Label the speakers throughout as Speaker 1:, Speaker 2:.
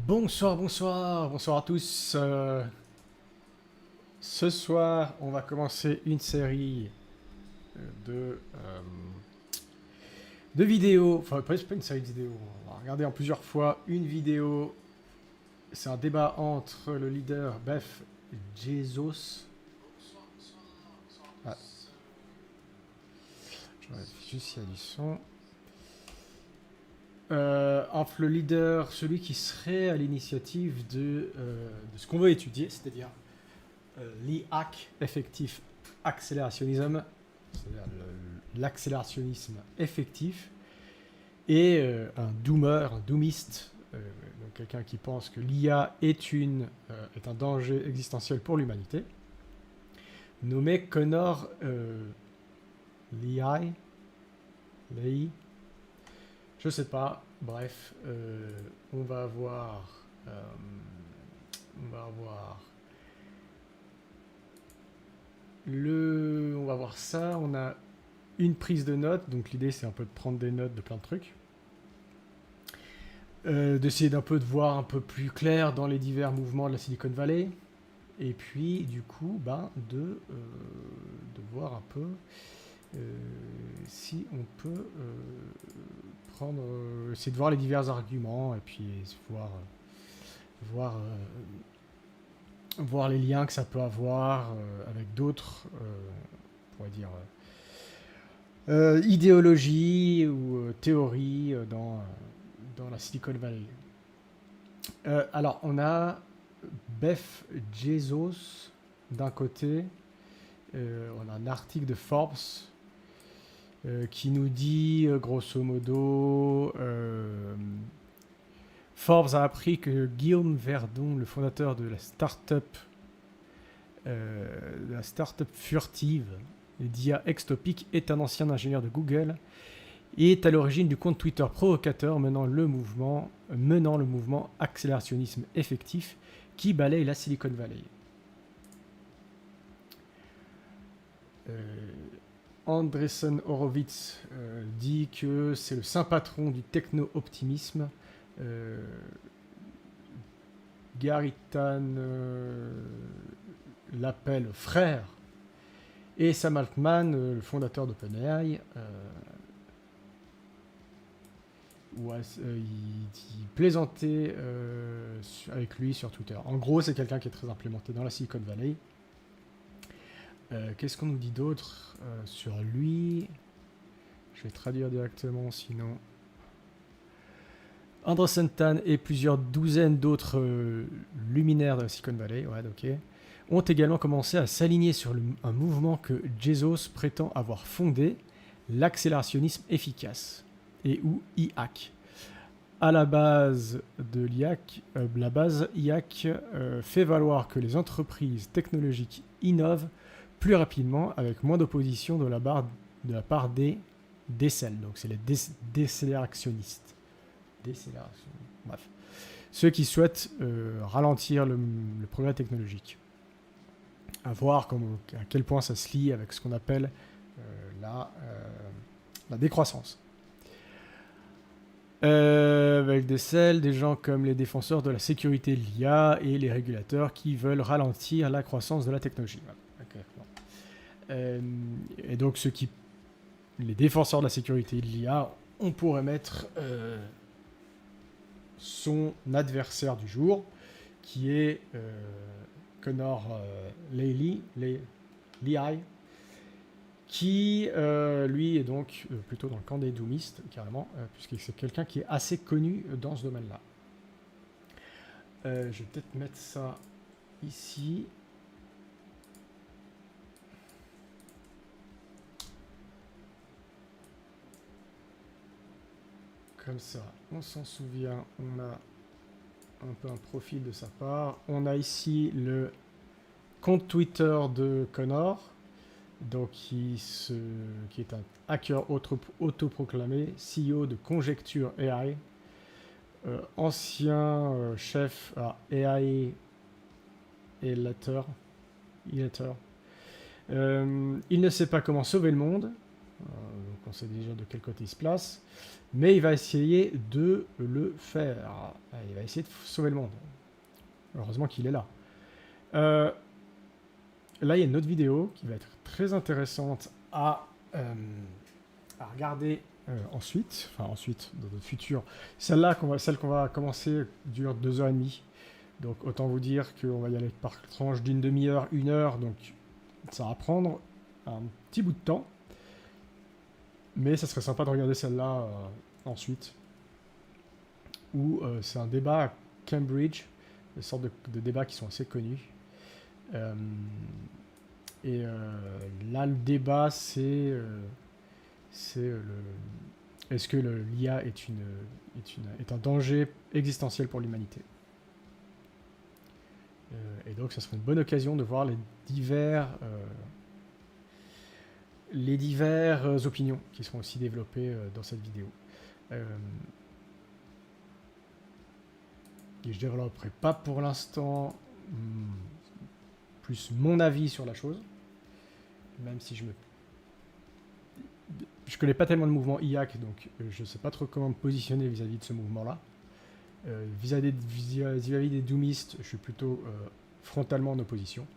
Speaker 1: Bonsoir, bonsoir, bonsoir à tous. Ce soir, on va commencer une série de, euh, de vidéos. Enfin, c'est pas une série de vidéos. On va regarder en plusieurs fois une vidéo. C'est un débat entre le leader Beth Jesus. Ah, je vérifie juste s'il y a du son. Entre le leader, celui qui serait à l'initiative de ce qu'on veut étudier, c'est-à-dire l'IAC, effectif accélérationnisme, c'est-à-dire l'accélérationnisme effectif, et un doomer, un doomiste, donc quelqu'un qui pense que l'IA est un danger existentiel pour l'humanité, nommé Connor Lehigh, je sais pas, bref, on va avoir ça, on a une prise de notes, donc l'idée c'est un peu de prendre des notes de plein de trucs, d'essayer d'un peu de voir un peu plus clair dans les divers mouvements de la Silicon Valley, et puis du coup de voir un peu si on peut essayer de voir les divers arguments et puis voir les liens que ça peut avoir avec d'autres, on pourrait dire, idéologies ou théories dans la Silicon Valley. Alors, on a Beth Jesus d'un côté, on a un article de Forbes qui nous dit, grosso modo, Forbes a appris que Guillaume Verdon, le fondateur de la start-up furtive d'IA Extopic, est un ancien ingénieur de Google et est à l'origine du compte Twitter provocateur menant le mouvement accélérationnisme effectif qui balaye la Silicon Valley. Andreessen Horowitz dit que c'est le saint patron du techno-optimisme. Garitan l'appelle frère. Et Sam Altman, le fondateur d'OpenAI, il plaisantait avec lui sur Twitter. En gros, c'est quelqu'un qui est très implémenté dans la Silicon Valley. Qu'est-ce qu'on nous dit d'autre sur lui? Je vais traduire directement, sinon. Andreessen Tan et plusieurs douzaines d'autres luminaires de la Silicon Valley, ont également commencé à s'aligner sur un mouvement que Jesus prétend avoir fondé, l'accélérationnisme efficace, et ou IAC. À la base de l'IAC, IAC fait valoir que les entreprises technologiques innovent plus rapidement avec moins d'opposition de la part des décèles. Donc c'est les décélérationnistes. Bref. Ceux qui souhaitent ralentir le progrès technologique. À voir à quel point ça se lie avec ce qu'on appelle la décroissance. Avec des gens comme les défenseurs de la sécurité de l'IA et les régulateurs qui veulent ralentir la croissance de la technologie. Et donc les défenseurs de la sécurité de l'IA, on pourrait mettre son adversaire du jour, qui est Connor Lehigh, qui lui est donc plutôt dans le camp des Doomists, carrément, puisque c'est quelqu'un qui est assez connu dans ce domaine-là. Je vais peut-être mettre ça ici. Comme ça, on s'en souvient, on a un peu un profil de sa part. On a ici le compte Twitter de Connor, donc qui est un hacker autoproclamé, CEO de Conjecture AI, ancien chef à AI et Later. Il ne sait pas comment sauver le monde. Donc on sait déjà de quel côté il se place. Mais il va essayer de le faire. Il va essayer de sauver le monde. Heureusement qu'il est là. Là, il y a une autre vidéo qui va être très intéressante à regarder ensuite. Enfin, ensuite, dans notre futur. Celle qu'on va commencer, dure 2h30. Donc, autant vous dire qu'on va y aller par tranche d'une demi-heure, 1 heure. Donc, ça va prendre un petit bout de temps. Mais ça serait sympa de regarder celle-là ensuite. Où c'est un débat à Cambridge. Des sortes de débats qui sont assez connus. Là, le débat, c'est est-ce que l'IA est un danger existentiel pour l'humanité. Et donc, ça serait une bonne occasion de voir les diverses opinions qui seront aussi développées dans cette vidéo. Et je développerai pas pour l'instant plus mon avis sur la chose, même si je connais pas tellement le mouvement IAC, donc je sais pas trop comment me positionner vis-à-vis de ce mouvement-là. Vis-à-vis des Doomists, je suis plutôt frontalement en opposition.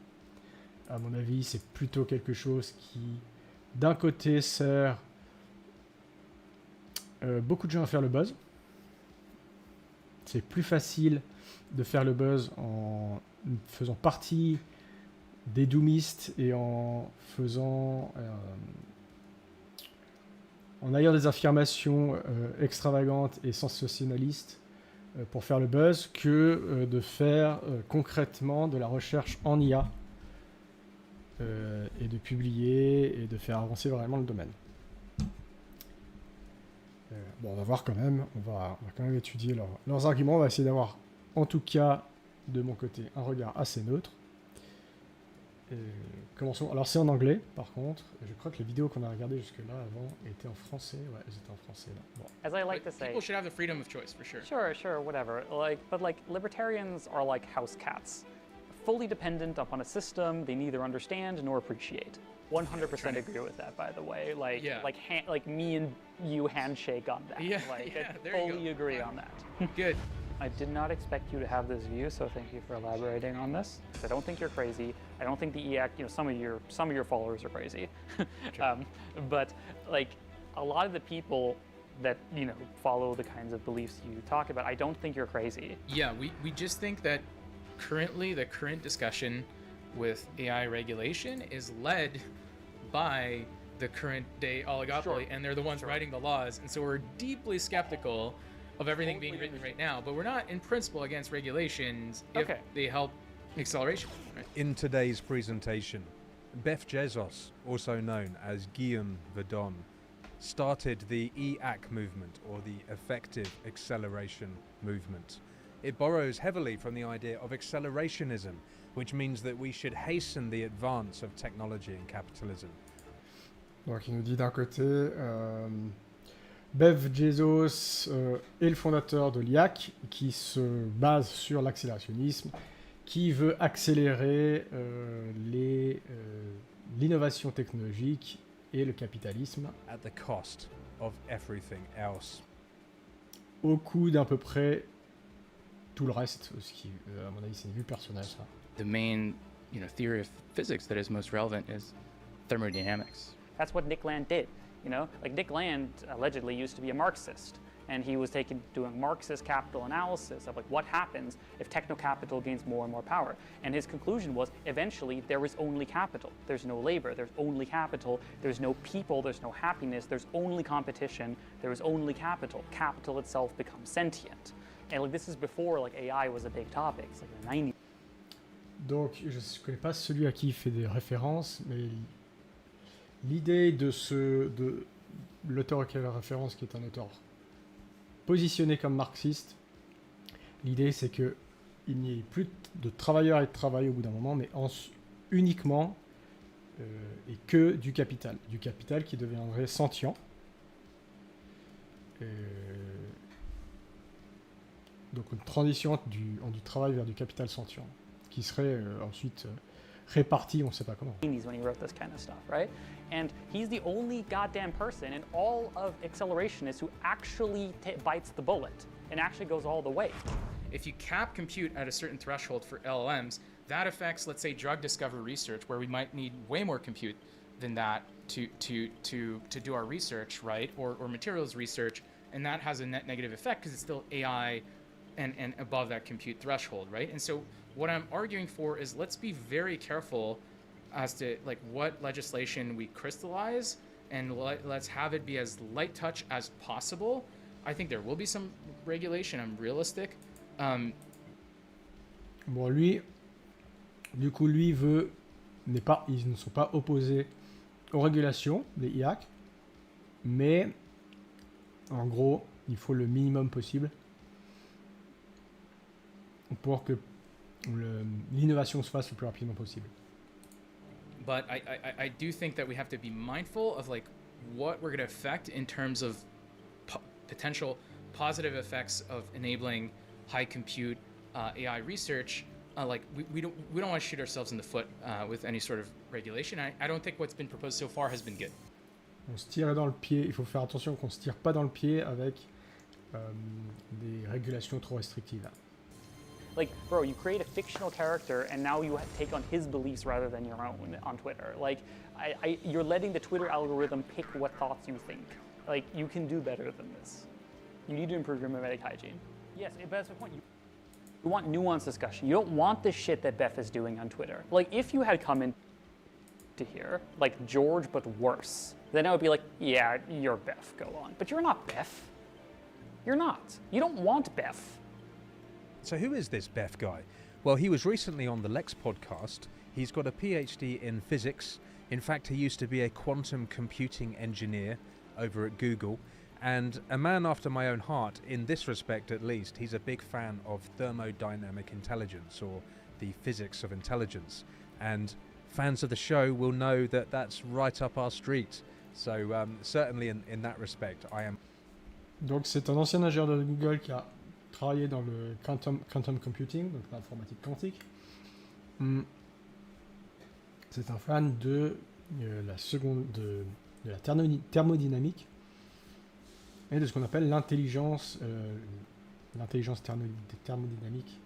Speaker 1: À mon avis, c'est plutôt quelque chose qui, d'un côté, sert beaucoup de gens à faire le buzz. C'est plus facile de faire le buzz en faisant partie des Doomists et en ayant des affirmations extravagantes et sensationnalistes pour faire le buzz que de faire concrètement de la recherche en IA et de publier et de faire avancer vraiment le domaine. Bon, on va voir quand même, on va quand même étudier leurs arguments, on va essayer d'avoir, en tout cas, de mon côté, un regard assez neutre. Commençons. Alors c'est en anglais, par contre. Je crois que les vidéos qu'on a regardées jusque-là avant étaient en français. Ouais, elles étaient en français là. Bon.
Speaker 2: As I like to say,
Speaker 3: people should have the freedom of choice for sure.
Speaker 2: Sure, whatever. But libertarians are like house cats, fully dependent upon a system they neither understand nor appreciate. 100% agree with that, by the way. Like me and you handshake on that.
Speaker 3: Yeah,
Speaker 2: I
Speaker 3: there you
Speaker 2: fully
Speaker 3: go.
Speaker 2: agree on that.
Speaker 3: Good.
Speaker 2: I did not expect you to have this view, so thank you for elaborating on this. I don't think you're crazy. I don't think the EAC, some of your followers are crazy. But like a lot of the people that follow the kinds of beliefs you talk about, I don't think you're crazy.
Speaker 3: Yeah, we just think that currently the current discussion with AI regulation is led by the current day oligopoly, and they're the ones writing the laws, and so we're deeply skeptical of everything being written right now, but we're not in principle against regulations if they help acceleration. Right?
Speaker 4: In today's presentation, Jeff Bezos, also known as Guillaume Verdon, started the EAC movement, or the Effective Acceleration Movement. It borrows heavily from the idea of accelerationism, which means that we should hasten the advance of technology and capitalism.
Speaker 1: Donc il nous dit d'un côté, Jeff Bezos est le fondateur de l'IAC, qui se base sur l'accélérationnisme, qui veut accélérer l'innovation technologique et le capitalisme
Speaker 4: at the cost of everything else.
Speaker 1: Au coût d'à peu près tout le reste, ce qui, à mon avis, c'est une vue personnelle, ça.
Speaker 5: The main, theory of physics that is most relevant is thermodynamics.
Speaker 2: That's what Nick Land did. Like Nick Land allegedly used to be a Marxist, and he was doing Marxist capital analysis of what happens if techno-capital gains more and more power. And his conclusion was eventually there is only capital. There's no labor, there's only capital, there's no people, there's no happiness, there's only competition, there is only capital. Capital itself becomes sentient. And this is before AI was a big topic. It's like the 90s.
Speaker 1: Donc, je ne connais pas celui à qui il fait des références, mais l'idée de l'auteur auquel il référence, qui est un auteur positionné comme marxiste, l'idée c'est qu'il n'y ait plus de travailleurs et de travail au bout d'un moment, mais uniquement et que du capital qui deviendrait sentient. Donc une transition du travail vers du capital sentient, qui serait ensuite répartis, on sait pas comment.
Speaker 2: when he wrote this kind of stuff, right? And he's the only goddamn person in all of accelerationists who actually bites the bullet and actually goes all the way.
Speaker 3: If you cap compute at a certain threshold for LLMs, that affects, let's say, drug discovery research, where we might need way more compute than that to do our research, right? Or materials research, and that has a net negative effect because it's still AI and above that compute threshold, right? And so what I'm arguing for is let's be very careful as to like what legislation we crystallize, and let's have it be as light touch as possible. I think there will be some regulation. I'm realistic.
Speaker 1: Bon, lui, du coup, lui veut, ils ne sont pas opposés aux régulations des IAC, mais en gros, il faut le minimum possible pour que l'innovation se fasse le plus rapidement possible.
Speaker 3: But I do think that we have to be mindful of like what we're going to affect in terms of potential positive effects of enabling high compute AI research. Like we don't want to shoot ourselves in the foot with any sort of regulation. I don't think what's been proposed so far has been good.
Speaker 1: On se tire dans le pied, il faut faire attention qu'on ne se tire pas dans le pied avec des régulations trop restrictives.
Speaker 2: Like, bro, you create a fictional character and now you take on his beliefs rather than your own on Twitter. Like, you're letting the Twitter algorithm pick what thoughts you think. Like, you can do better than this. You need to improve your mimetic hygiene. Yes, but that's the point. You want nuanced discussion. You don't want the shit that Beth is doing on Twitter. Like, if you had come in to here, like George but worse, then I would be like, yeah, you're Beth, go on. But you're not Beth. You're not. You don't want Beth.
Speaker 4: So who is this Beth guy? Well, he was recently on the Lex podcast. He's got a PhD in physics. In fact, he used to be a quantum computing engineer over at Google, and a man after my own heart in this respect at least. He's a big fan of thermodynamic intelligence, or the physics of intelligence, and fans of the show will know that that's right up our street. So certainly in that respect, I am.
Speaker 1: Donc c'est un ancien ingénieur de Google qui a travaillé dans le quantum computing, donc l'informatique quantique. C'est un fan de la thermodynamique et de ce qu'on appelle l'intelligence thermodynamique,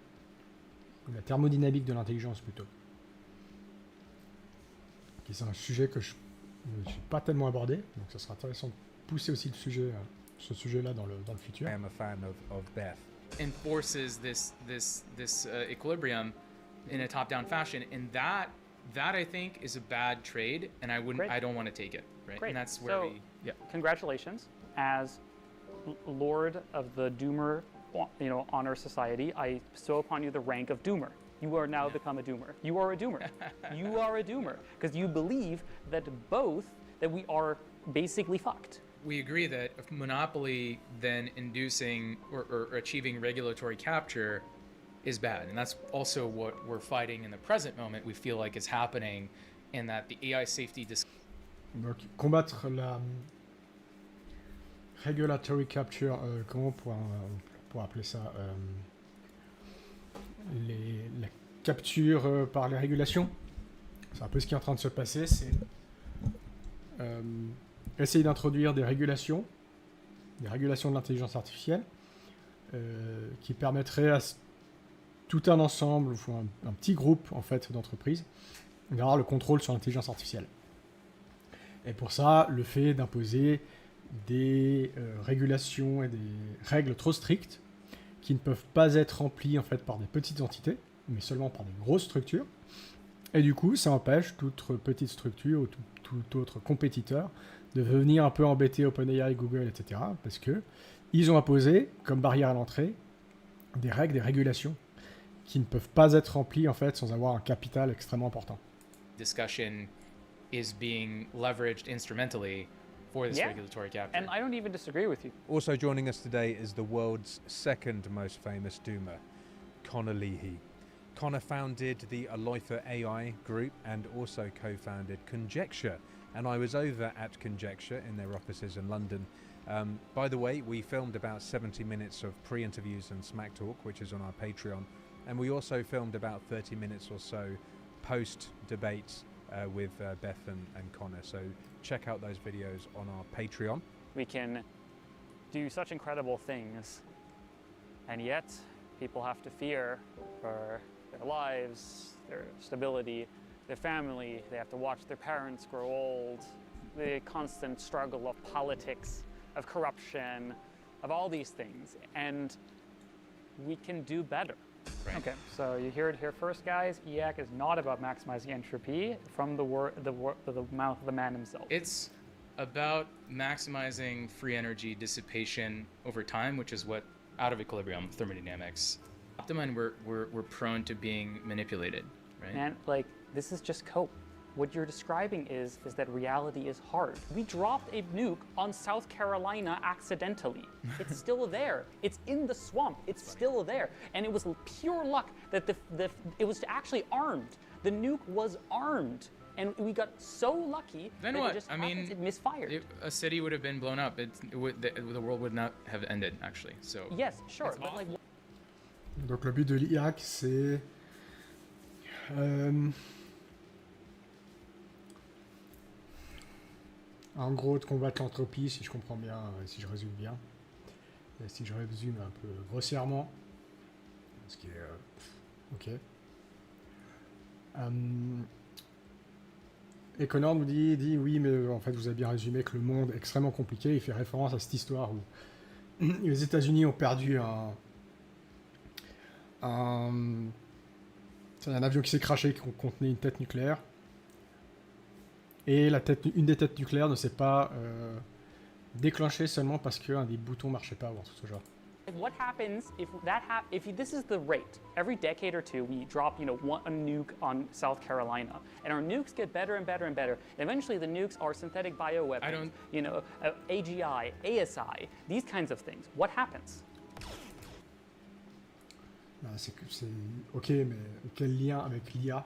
Speaker 1: ou la thermodynamique de l'intelligence plutôt. Qui c'est un sujet que je ne suis pas tellement abordé, donc ça sera intéressant de pousser aussi ce sujet-là dans le futur.
Speaker 4: I am a fan of Beth.
Speaker 3: Enforces this equilibrium in a top-down fashion, and that I think is a bad trade, and I don't want to take it, right?
Speaker 2: Great.
Speaker 3: And that's where
Speaker 2: Congratulations, as Lord of the Doomer, Honor Society, I bestow upon you the rank of Doomer. You are now become a Doomer. You are a Doomer. You are a Doomer because you believe that we are basically fucked.
Speaker 3: we agree that if monopoly then inducing or achieving regulatory capture is bad. And that's also what we're fighting in the present moment, we feel like is happening, and that the AI safety...
Speaker 1: Donc, combattre la regulatory capture, comment pour appeler ça, la capture par les régulations. C'est un peu ce qui est en train de se passer, c'est essayer d'introduire des régulations de l'intelligence artificielle qui permettraient à tout un ensemble, ou un petit groupe en fait d'entreprises, d'avoir le contrôle sur l'intelligence artificielle. Et pour ça, le fait d'imposer des régulations et des règles trop strictes qui ne peuvent pas être remplies en fait par des petites entités, mais seulement par des grosses structures. Et du coup, ça empêche toute petite structure ou tout autre compétiteur de venir un peu embêter OpenAI, Google, etc. Parce que ils ont imposé, comme barrière à l'entrée, des règles, des régulations qui ne peuvent pas être remplies en fait sans avoir un capital extrêmement important.
Speaker 3: Discussion is being leveraged instrumentally for this regulatory capture.
Speaker 2: And I don't even disagree with you.
Speaker 4: Also joining us today is the world's second most famous doomer, Connor Leahy. Connor founded the Aloytha AI group and also co-founded Conjecture. And I was over at Conjecture in their offices in London. By the way, we filmed about 70 minutes of pre-interviews and smack talk, which is on our Patreon. And we also filmed about 30 minutes or so post-debate with Beth and Connor. So check out those videos on our Patreon.
Speaker 2: We can do such incredible things, and yet people have to fear for their lives, their stability, their family. They have to watch their parents grow old, the constant struggle of politics, of corruption, of all these things, and we can do better.
Speaker 3: Right.
Speaker 2: Okay, so you hear it here first, guys. EAC is not about maximizing entropy from the mouth of the man himself.
Speaker 3: It's about maximizing free energy dissipation over time, which is what out of equilibrium thermodynamics. Optimum, we're prone to being manipulated, right?
Speaker 2: Man, like, this is just cope. What you're describing is that reality is hard. We dropped a nuke on South Carolina accidentally. It's still there. It's in the swamp. It's still there. And it was pure luck that it was actually armed. The nuke was armed. And we got so lucky
Speaker 3: Then
Speaker 2: that
Speaker 3: what?
Speaker 2: it just
Speaker 3: I
Speaker 2: happens
Speaker 3: mean,
Speaker 2: it misfired.
Speaker 3: a city would have been blown up. The world would not have ended, actually. So
Speaker 2: Yes, sure.
Speaker 3: It's
Speaker 2: But like,
Speaker 1: Donc le but de l'IAC, c'est en gros de combattre l'entropie, si je comprends bien, si je résume bien. Et si je résume un peu grossièrement, ce qui est ok. Et Connor nous dit oui, mais en fait vous avez bien résumé que le monde est extrêmement compliqué. Il fait référence à cette histoire où les États-Unis ont perdu un avion qui s'est crashé qui contenait une tête nucléaire. Et une des têtes nucléaires ne s'est pas déclenchée seulement parce qu'un des boutons ne marchait pas ou tout ce genre.
Speaker 2: what happens if this is the rate? Every decade or two, we drop, a nuke on South Carolina, and our nukes get better and better and better. Eventually, the nukes are synthetic bioweapons. AGI, ASI, these kinds of things. What happens?
Speaker 1: C'est ok, mais quel lien avec l'IA?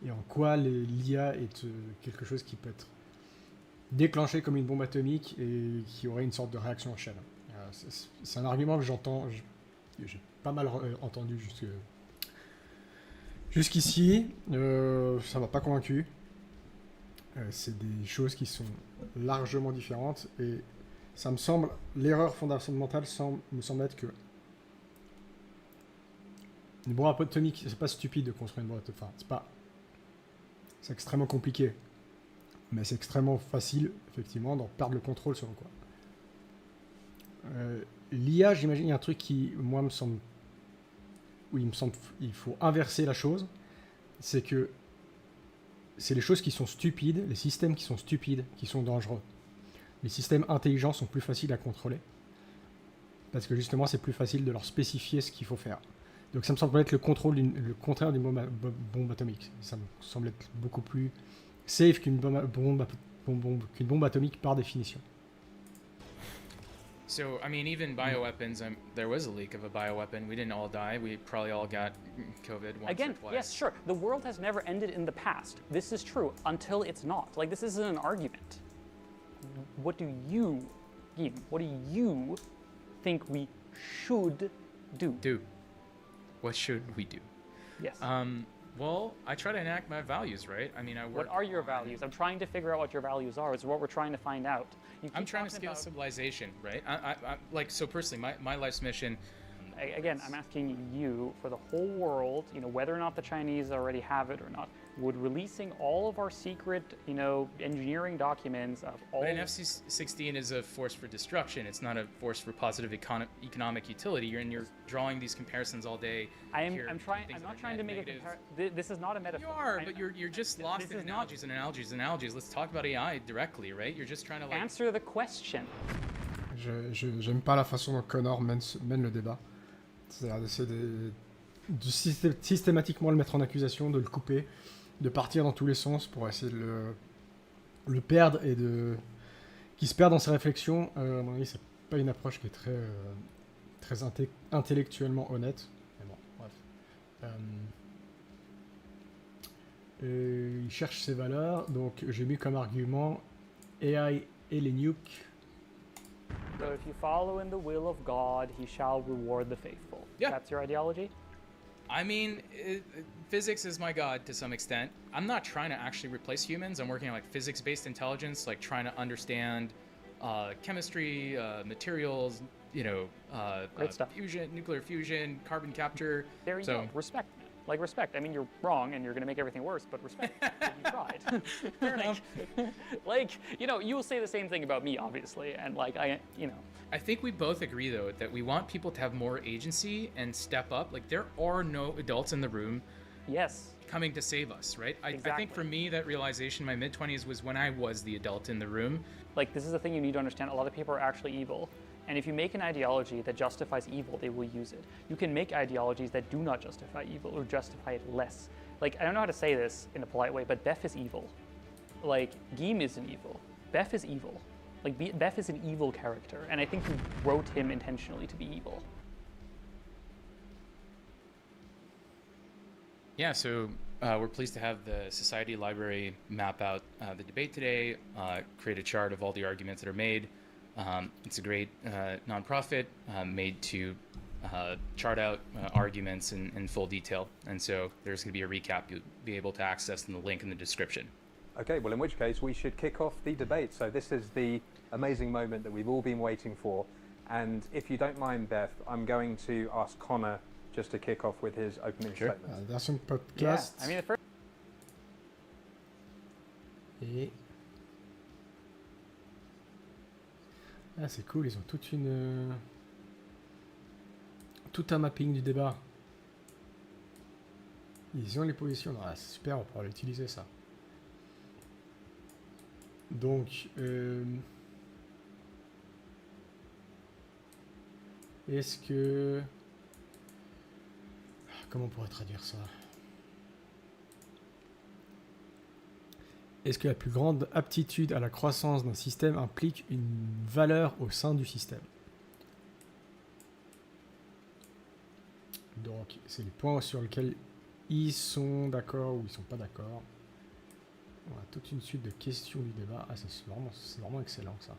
Speaker 1: Et en quoi l'IA est quelque chose qui peut être déclenché comme une bombe atomique et qui aurait une sorte de réaction en chaîne? C'est un argument que j'ai pas mal entendu jusqu'ici. Ça m'a pas convaincu. C'est des choses qui sont largement différentes et ça me semble, l'erreur fondamentale me semble être que une bombe atomique, c'est pas stupide de construire une bombe atomique. Enfin, c'est extrêmement compliqué, mais c'est extrêmement facile, effectivement, d'en perdre le contrôle sur quoi. L'IA, j'imagine, il y a un truc qui, moi, il faut inverser la chose. C'est que c'est les choses qui sont stupides, les systèmes qui sont stupides, qui sont dangereux. Les systèmes intelligents sont plus faciles à contrôler. Parce que justement, c'est plus facile de leur spécifier ce qu'il faut faire. Donc ça me semble être le contraire d'une bombe atomique. Ça me semble être beaucoup plus safe qu'une bombe atomique par définition.
Speaker 3: So, I mean, even bioweapons, there was a leak of a bioweapon. We didn't all die. We probably all got COVID once
Speaker 2: Again,
Speaker 3: or twice.
Speaker 2: yes, sure. The world has never ended in the past. This is true until it's not. Like, this isn't an argument. What do you think we should do?
Speaker 3: What should we do?
Speaker 2: Yes.
Speaker 3: Well, I try to enact my values, right? I mean, I work.
Speaker 2: What are your values? I'm trying to figure out what your values are. It's what we're trying to find out.
Speaker 3: I'm trying to scale civilization, right? I like, so personally, my life's mission.
Speaker 2: Again, I'm asking you for the whole world, whether or not the Chinese already have it or not, would releasing all of our secret, engineering documents of all...
Speaker 3: But an FC-16 is a force for destruction. It's not a force for positive economic utility. You're drawing these comparisons all day.
Speaker 2: I'm not trying to make a comparison. This is not a metaphor.
Speaker 3: You are, but you're just lost in analogies. Let's talk about AI directly, right? You're just trying to
Speaker 2: answer the question.
Speaker 1: J'aime pas la façon dont Connor mène le débat. C'est-à-dire d'essayer de systématiquement le mettre en accusation, de le couper, de partir dans tous les sens pour essayer de le perdre et qu'il se perde dans ses réflexions. À mon avis, c'est pas une approche qui est très intellectuellement honnête. Mais bon, bref. Il cherche ses valeurs, donc j'ai mis comme argument AI et les nukes.
Speaker 2: So if you follow in the will of God, he shall reward the faithful.
Speaker 3: Yeah.
Speaker 2: That's your ideology?
Speaker 3: I mean, physics is my god to some extent. I'm not trying to actually replace humans. I'm working on like physics-based intelligence, like trying to understand chemistry, materials,
Speaker 2: Great stuff.
Speaker 3: fusion, nuclear fusion, carbon capture.
Speaker 2: There you go. Respect. Like, respect. I mean, you're wrong and you're going to make everything worse, but respect. You tried. Fair enough. Like, you will say the same thing about me, obviously. And, like, I
Speaker 3: think we both agree, though, that we want people to have more agency and step up. Like, there are no adults in the room
Speaker 2: Yes.
Speaker 3: coming to save us, right? I
Speaker 2: Exactly.
Speaker 3: think for me, that realization in my mid-20s was when I was the adult in the room.
Speaker 2: Like, this is the thing you need to understand. A lot of people are actually evil. And if you make an ideology that justifies evil, they will use it. You can make ideologies that do not justify evil or justify it less. Like, I don't know how to say this in a polite way, but Beth is evil. Like, Geem isn't evil. Beth is evil. Like, Beth is an evil character, and I think you wrote him intentionally to be evil.
Speaker 3: Yeah, so we're pleased to have the Society Library map out the debate today, create a chart of all the arguments that are made. It's a great nonprofit made to chart out arguments in full detail. And so there's going to be a recap you'll be able to access in the link in the description.
Speaker 4: Okay, well, in which case we should kick off the debate. So this is the amazing moment that we've all been waiting for. And if you don't mind, Beth, I'm going to ask Connor just to kick off with his opening statement.
Speaker 1: Dans son podcast.
Speaker 2: Yeah, I mean, the first...
Speaker 1: Et... Ah, c'est cool, ils ont toute une... tout un mapping du débat. Ils ont les positions. Ah, c'est super, on pourra l'utiliser, ça. Donc, est-ce que... Comment on pourrait traduire ça? Est-ce que la plus grande aptitude à la croissance d'un système implique une valeur au sein du système? Donc, c'est les points sur lesquels ils sont d'accord ou ils sont pas d'accord. On a toute une suite de questions du débat. Ah, c'est vraiment excellent, ça.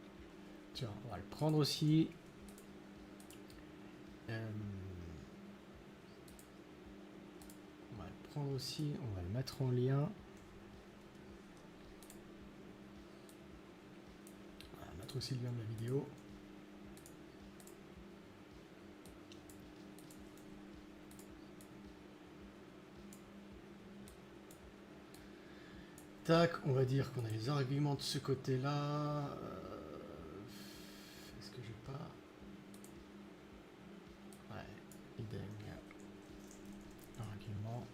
Speaker 1: Tiens, on va le prendre aussi. On va le prendre aussi. On va le mettre en lien. On va mettre aussi le lien de la vidéo. Tac, on va dire qu'on a les arguments de ce côté-là. Est-ce que j'ai pas... Ouais, idem. Argument.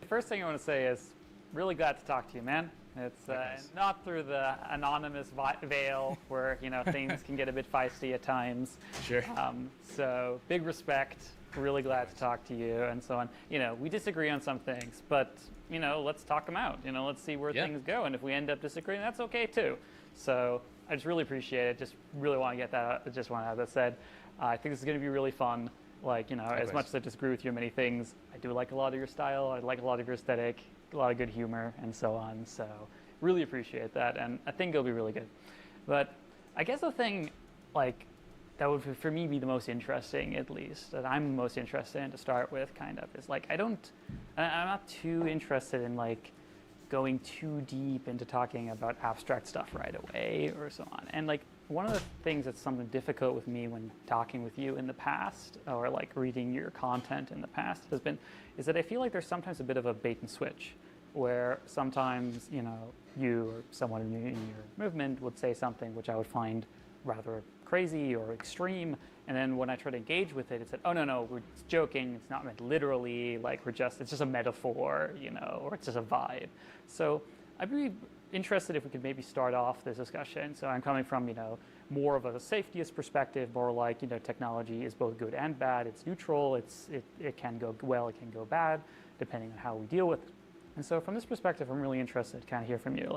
Speaker 2: The first thing I want to say is, really glad to talk to you, man. It's not through the anonymous veil where, things can get a bit feisty at times.
Speaker 3: Sure.
Speaker 2: So, big respect. Really glad to talk to you and so on. We disagree on some things, but, let's talk them out. Let's see where things go. And if we end up disagreeing, that's okay too. So I just really appreciate it. Just really want to get that, I just want to have that said. I think this is going to be really fun. Like, as much as I disagree with you on many things, I do like a lot of your style. I like a lot of your aesthetic, a lot of good humor and so on. So really appreciate that. And I think it'll be really good. But I guess the thing, that would, for me, be the most interesting, at least, that I'm most interested in to start with, kind of, is I'm not too interested in going too deep into talking about abstract stuff right away or so on. And one of the things that's something difficult with me when talking with you in the past, or reading your content in the past, is that I feel like there's sometimes a bit of a bait and switch, where sometimes, you or someone in your movement would say something which I would find rather crazy or extreme, and then when I try to engage with it, it said, oh no, we're joking, it's not meant literally, it's just a metaphor, or it's just a vibe. So I'd be interested if we could maybe start off this discussion. So I'm coming from, more of a safetyist perspective, more technology is both good and bad, it's neutral, it can go well, it can go bad, depending on how we deal with it. And so from this perspective, I'm really interested to kind of hear from you,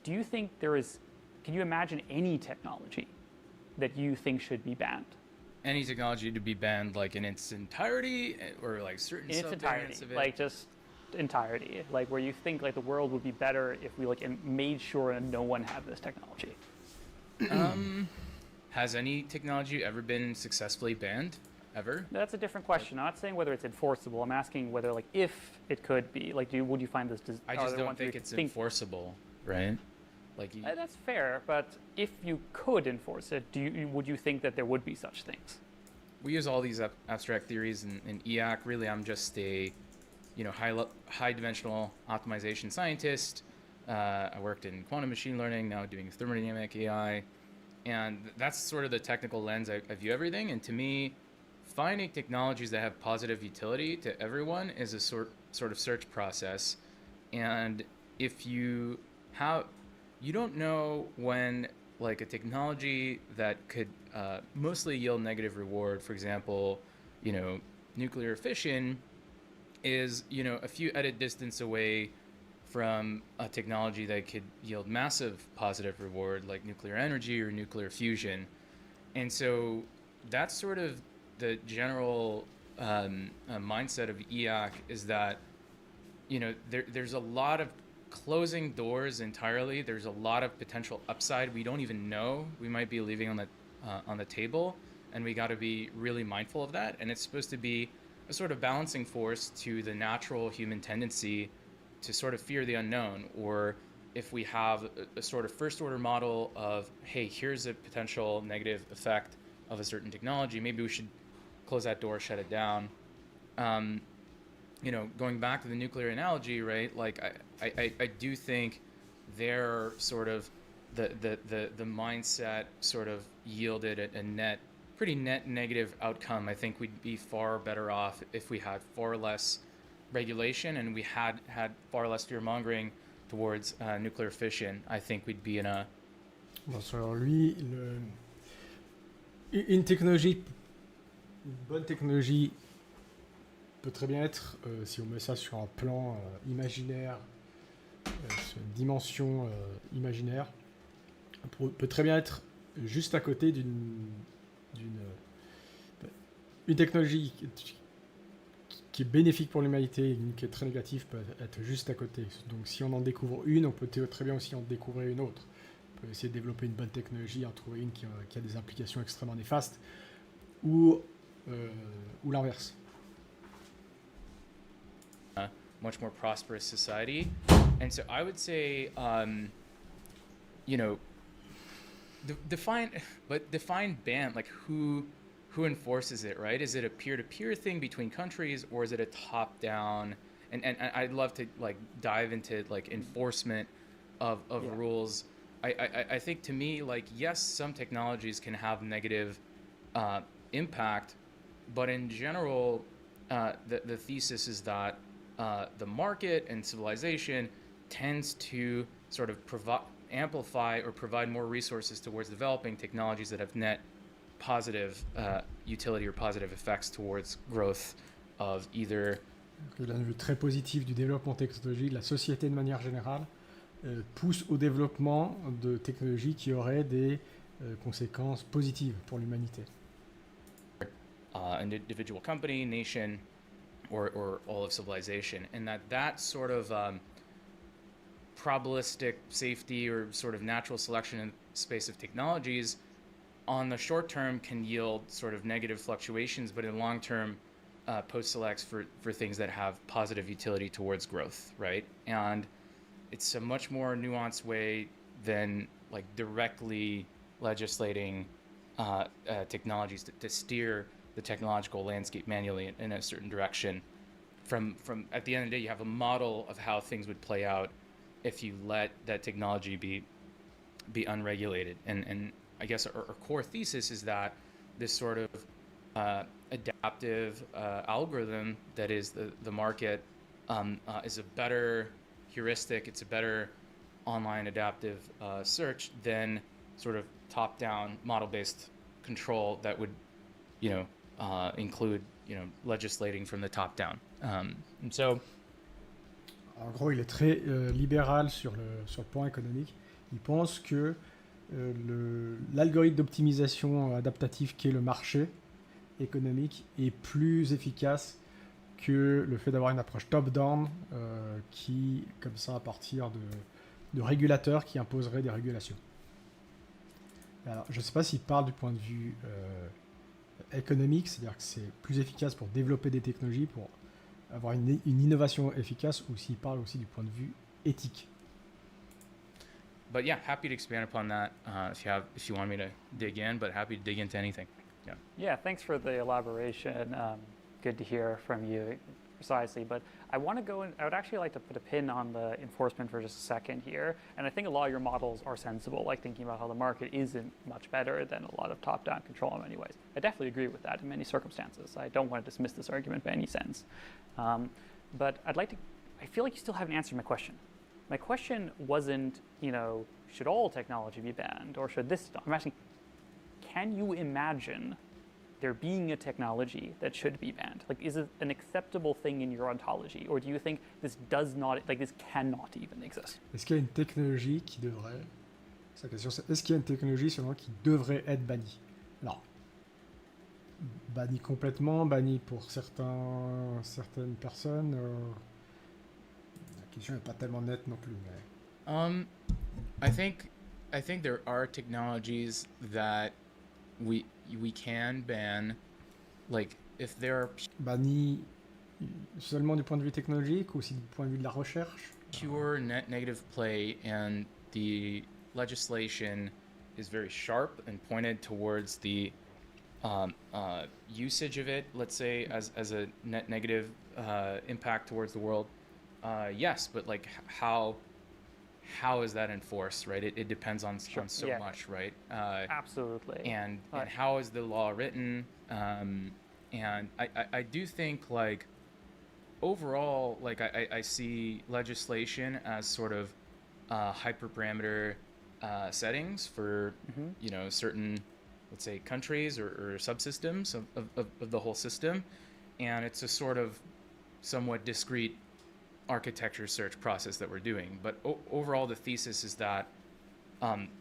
Speaker 2: do you think can you imagine any technology that you think should be banned?
Speaker 3: Any technology to be banned, in its entirety, or certain
Speaker 2: in its entirety,
Speaker 3: subvariants of it?
Speaker 2: Just entirety, where you think the world would be better if we made sure no one had this technology.
Speaker 3: Has any technology ever been successfully banned? Ever?
Speaker 2: That's a different question. I'm not saying whether it's enforceable. I'm asking whether, like, if it could be. Like, would you find this?
Speaker 3: I just don't think it's enforceable, right? Like,
Speaker 2: that's fair, but if you could enforce it, would you think that there would be such things?
Speaker 3: We use all these abstract theories in EAC. Really, I'm just a, high dimensional optimization scientist. I worked in quantum machine learning, now doing thermodynamic AI, and that's sort of the technical lens I view everything. And to me, finding technologies that have positive utility to everyone is a sort of search process. And if you don't know when, like, a technology that could mostly yield negative reward, for example, nuclear fission is, a few edit distance away from a technology that could yield massive positive reward, like nuclear energy or nuclear fusion. And so that's sort of the general mindset of EAC, is that, there's a lot of closing doors entirely. There's a lot of potential upside we don't even know we might be leaving on the table, and we got to be really mindful of that. And it's supposed to be a sort of balancing force to the natural human tendency to sort of fear the unknown. Or if we have a sort of first order model of, hey, here's a potential negative effect of a certain technology, maybe we should close that door, shut it down. Going back to the nuclear analogy, right? Like, I do think their sort of the mindset sort of yielded a pretty net negative outcome. I think we'd be far better off if we had far less regulation and we had far less fear mongering towards nuclear fission. I think we'd be in a.
Speaker 1: Bon, alors lui, une bonne technologie peut très bien être, si on met ça sur un plan imaginaire, sur une dimension imaginaire, peut très bien être juste à côté d'une technologie qui est bénéfique pour l'humanité et une qui est très négative peut être juste à côté. Donc si on en découvre une, on peut très bien aussi en découvrir une autre. On peut essayer de développer une bonne technologie, en trouver une qui a des implications extrêmement néfastes, ou l'inverse.
Speaker 3: Much more prosperous society. And so I would say, define ban, like who enforces it, right? Is it a peer-to-peer thing between countries, or is it a top-down? And I'd love to like dive into like enforcement of rules. I think, to me, like, yes, some technologies can have negative impact, but in general, the thesis is that the market and civilization tends to sort of amplify or provide more resources towards developing technologies that have net positive utility or positive effects towards growth of either.
Speaker 1: D'un vue très positif du développement technologique, la société de manière générale pousse au développement de technologies qui auraient des conséquences positives pour l'humanité.
Speaker 3: An individual company, nation, or all of civilization, and that sort of probabilistic safety or sort of natural selection in space of technologies on the short term can yield sort of negative fluctuations, but in long term post-selects for things that have positive utility towards growth, right? And it's a much more nuanced way than like directly legislating technologies to steer the technological landscape manually in a certain direction. From at the end of the day, you have a model of how things would play out if you let that technology be unregulated. And I guess our core thesis is that this sort of adaptive algorithm that is the market is a better heuristic, it's a better online adaptive search than sort of top-down model-based control that would, include, legislating from the top down. And so,
Speaker 1: en gros, il est très libéral sur le plan économique. Il pense que l'algorithme d'optimisation adaptative qu'est le marché économique est plus efficace que le fait d'avoir une approche top-down qui, comme ça, à partir de régulateurs qui imposeraient des régulations. Alors, je ne sais pas s'il parle du point de vue économique, c'est-à-dire que c'est plus efficace pour développer des technologies, pour avoir une innovation efficace, ou s'il parle aussi du point de vue éthique.
Speaker 5: But yeah, happy to expand upon that if you want me to dig in, but happy to dig into anything. Yeah.
Speaker 2: Yeah, thanks for the elaboration. Good to hear from you precisely. But I want to go in, I would actually like to put a pin on the enforcement for just a second here. And I think a lot of your models are sensible, like thinking about how the market isn't much better than a lot of top-down control in many ways. I definitely agree with that in many circumstances. I don't want to dismiss this argument by any sense. But I feel like you still haven't answered my question. My question wasn't, should all technology be banned or should this? I'm asking, can you imagine there being a technology that should be banned? Like, is it an acceptable thing in your ontology, or do you think this this cannot even exist?
Speaker 1: Est-ce qu'il y a une technologie qui devrait... Sa question, c'est est-ce qu'il y a une technologie selon qui devrait être bannie? Alors, bannie complètement, bannie pour certaines personnes. La question n'est pas tellement nette non plus. Mais...
Speaker 5: I think there are technologies that we can ban, like if there are
Speaker 1: Banni seulement du point de vue technologique ou aussi du point de vue de la recherche?
Speaker 5: pure net negative play and the legislation is very sharp and pointed towards the usage of it, let's say as a net negative impact towards the world, yes, but like how is that enforced, right? It depends on so
Speaker 2: Yeah.
Speaker 5: much, right?
Speaker 2: Absolutely.
Speaker 5: And
Speaker 2: Right.
Speaker 5: how is the law written? And I do think, like, overall, like I see legislation as sort of hyperparameter settings for certain, let's say, countries or subsystems of the whole system, and it's a sort of somewhat discrete architecture search process that we're doing. But overall, the thesis is that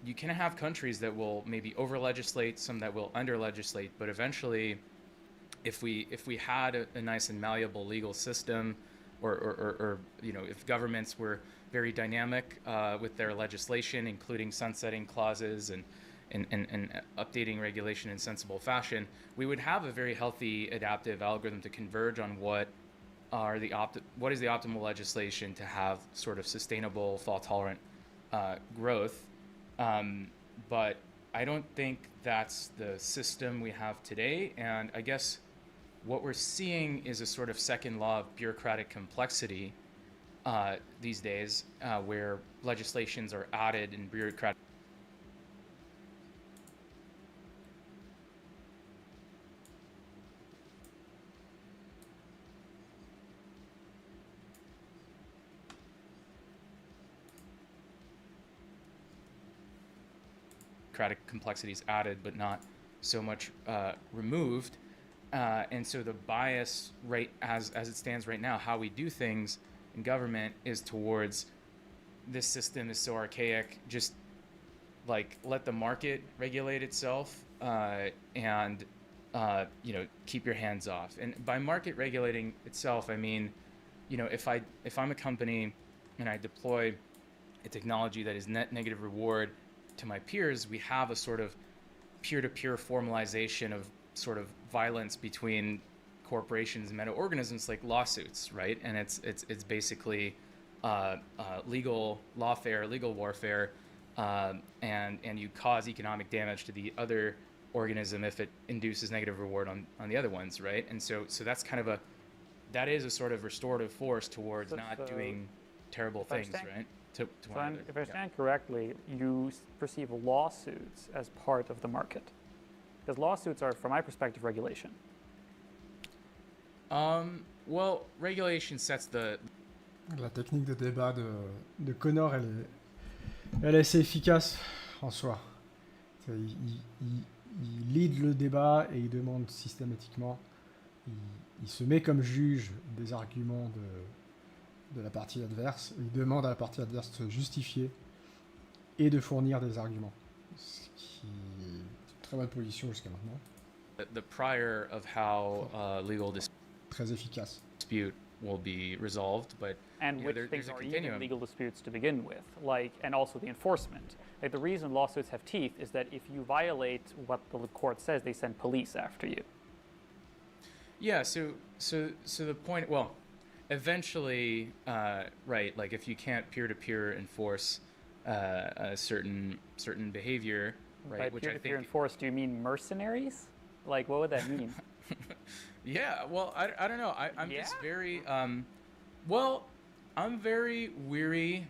Speaker 5: you can have countries that will maybe over legislate, some that will under legislate, but eventually, if we had a nice and malleable legal system, or if governments were very dynamic with their legislation, including sunsetting clauses and updating regulation in sensible fashion, we would have a very healthy adaptive algorithm to converge on what is the optimal legislation to have sort of sustainable, fault-tolerant growth. But I don't think that's the system we have today. And I guess what we're seeing is a sort of second law of bureaucratic complexity these days, where legislations are added in bureaucratic. Complexities added, but not so much removed, and so the bias, right, as it stands right now, how we do things in government is towards this system is so archaic. Just like let the market regulate itself, and keep your hands off. And by market regulating itself, I mean, if I'm a company and I deploy a technology that is net negative reward to my peers, we have a sort of peer-to-peer formalization of sort of violence between corporations and meta-organisms, like lawsuits, right? And it's basically legal lawfare, legal warfare, and you cause economic damage to the other organism if it induces negative reward on the other ones, right? And so that's kind of that is a sort of restorative force towards not doing terrible things, right? To
Speaker 2: if I understand correctly, you perceive lawsuits as part of the market, because lawsuits are, from my perspective, regulation.
Speaker 5: Well, regulation sets the.
Speaker 1: La technique de débat de Connor, elle est assez efficace en soi. Il lead le débat et il demande systématiquement, il se met comme juge des arguments de la partie adverse. Il demande à la partie adverse de se justifier et de fournir des arguments. Ce qui est une très bonne position jusqu'à maintenant.
Speaker 5: The prior of how legal
Speaker 1: Très efficace.
Speaker 5: dispute will be resolved, but
Speaker 2: And
Speaker 5: you know,
Speaker 2: which
Speaker 5: there's
Speaker 2: things
Speaker 5: a
Speaker 2: are even
Speaker 5: continuum.
Speaker 2: legal disputes to begin with, like, and also the enforcement. Like, the reason lawsuits have teeth is that if you violate what the court says, they send police after you.
Speaker 5: Yeah, so the point, well, eventually, right, like if you can't peer-to-peer enforce a certain behavior, right,
Speaker 2: By
Speaker 5: which I
Speaker 2: peer-to-peer
Speaker 5: think,
Speaker 2: enforced, do you mean mercenaries? Like, what would that mean?
Speaker 5: yeah, well, I don't know, I'm just
Speaker 2: Yeah?
Speaker 5: very, well, I'm very weary,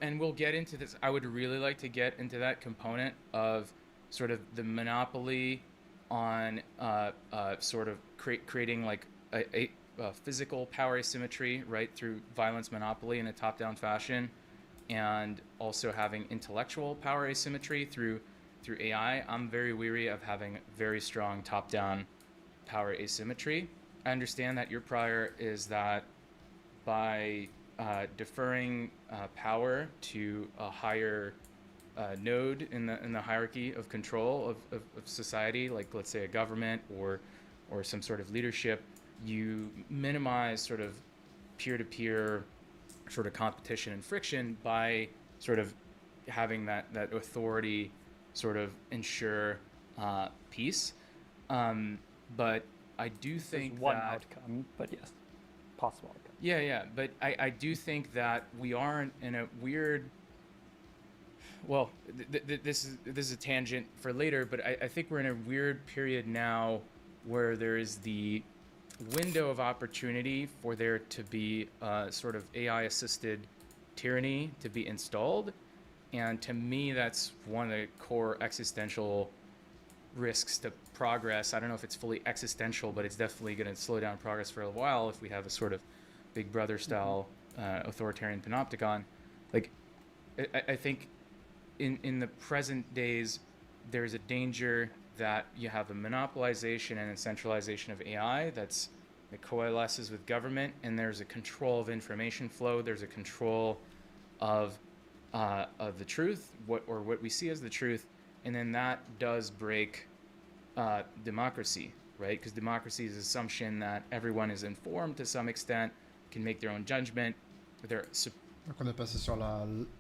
Speaker 5: and we'll get into this. I would really like to get into that component of sort of the monopoly on sort of creating like a physical power asymmetry, right, through violence monopoly in a top-down fashion, and also having intellectual power asymmetry through AI. I'm very weary of having very strong top-down power asymmetry. I understand that your prior is that by deferring power to a higher node in the hierarchy of control of society, like let's say a government or some sort of leadership, you minimize sort of peer-to-peer sort of competition and friction by sort of having that authority sort of ensure peace. But I do think
Speaker 2: There's one
Speaker 5: that
Speaker 2: outcome, but yes, possible outcome.
Speaker 5: yeah, but I do think that we are in a weird. Well, this is a tangent for later, but I think we're in a weird period now where there is the window of opportunity for there to be sort of AI-assisted tyranny to be installed, and to me, that's one of the core existential risks to progress. I don't know if it's fully existential, but it's definitely going to slow down progress for a while if we have a sort of Big Brother style authoritarian panopticon. Like, I think in the present days, there's a danger that you have a monopolization and a centralization of AI that coalesces with government, and there's a control of information flow. There's a control of the truth, what we see as the truth, and then that does break democracy, right? Because democracy is the assumption that everyone is informed to some extent, can make their own judgment.
Speaker 1: Donc on est passé sur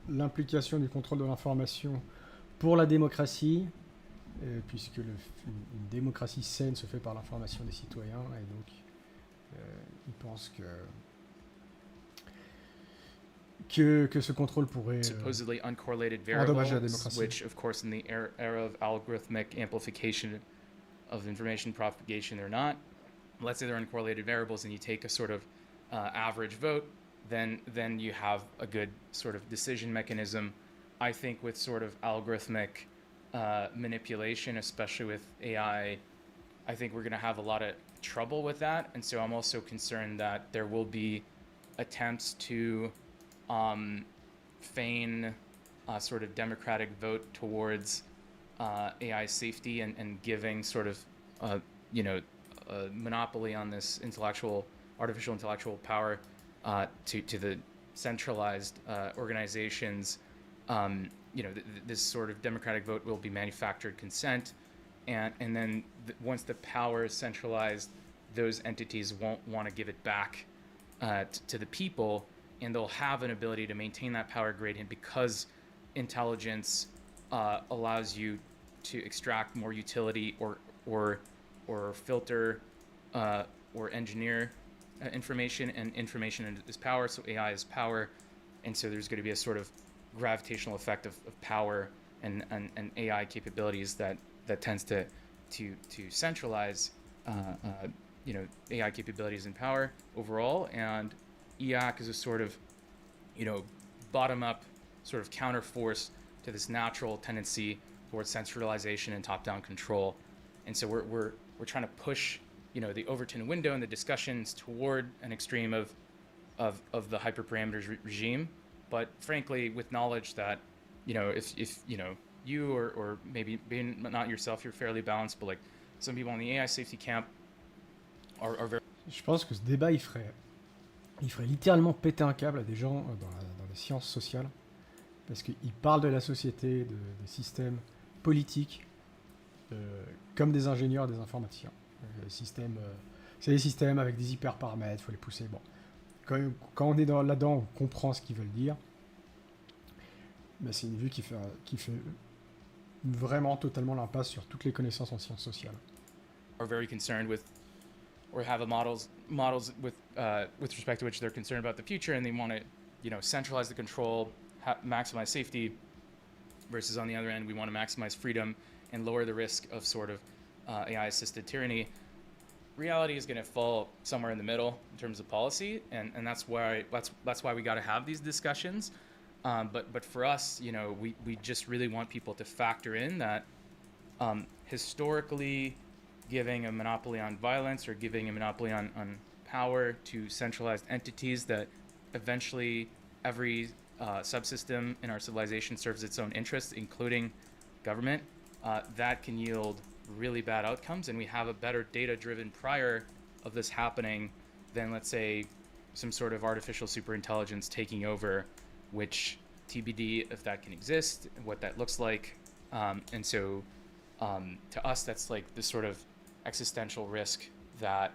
Speaker 1: l'implication du contrôle de l'information pour la démocratie, puisque une démocratie saine se fait par l'information des citoyens, et donc ils pensent que ce contrôle pourrait
Speaker 5: supposedly uncorrelated
Speaker 1: endommager la
Speaker 5: variables,
Speaker 1: démocratie.
Speaker 5: which of course in the era of algorithmic amplification of information propagation, they're not. Let's say they're uncorrelated variables, and you take a sort of average vote, then you have a good sort of decision mechanism. I think with sort of algorithmic manipulation, especially with AI, I think we're going to have a lot of trouble with that, and so I'm also concerned that there will be attempts to feign sort of democratic vote towards AI safety and giving sort of a monopoly on this artificial intellectual power to the centralized organizations. This sort of democratic vote will be manufactured consent, and then once the power is centralized, those entities won't want to give it back to the people, and they'll have an ability to maintain that power gradient because intelligence allows you to extract more utility or filter or engineer information, and information is power, so AI is power, and so there's going to be a sort of gravitational effect of power and AI capabilities that tends to centralize AI capabilities and power overall, and EAC is a sort of bottom-up sort of counterforce to this natural tendency towards centralization and top-down control, and so we're trying to push the Overton window and the discussions toward an extreme of the hyperparameters regime, but frankly, with knowledge that if you or maybe being not yourself, you're fairly balanced, but like some people in the AI safety camp are very.
Speaker 1: Je pense que ce débat, il ferait littéralement péter un câble à des gens dans les sciences sociales, parce qu'ils parlent de la société, des systèmes politiques, comme des ingénieurs, des informaticiens. C'est des systèmes avec des hyperparamètres, il faut les pousser. Bon. quand on est là-dedans, on comprend ce qu'ils veulent dire. Mais c'est une vue qui fait vraiment totalement l'impasse sur toutes les connaissances en sciences sociales.
Speaker 5: Are very concerned with, or have a models with respect to which they're concerned about the future, and they want to, centralize the control, maximize safety, versus on the other end, we want to maximize freedom and lower the risk of sort of AI-assisted tyranny. Reality is going to fall somewhere in the middle in terms of policy, and that's why we got to have these discussions. But for us, we just really want people to factor in that historically, giving a monopoly on violence or giving a monopoly on power to centralized entities, that eventually every subsystem in our civilization serves its own interests, including government, that can yield really bad outcomes. And we have a better data-driven prior of this happening than, let's say, some sort of artificial superintelligence taking over, which TBD if that can exist, what that looks like. And so to us, that's like this sort of existential risk that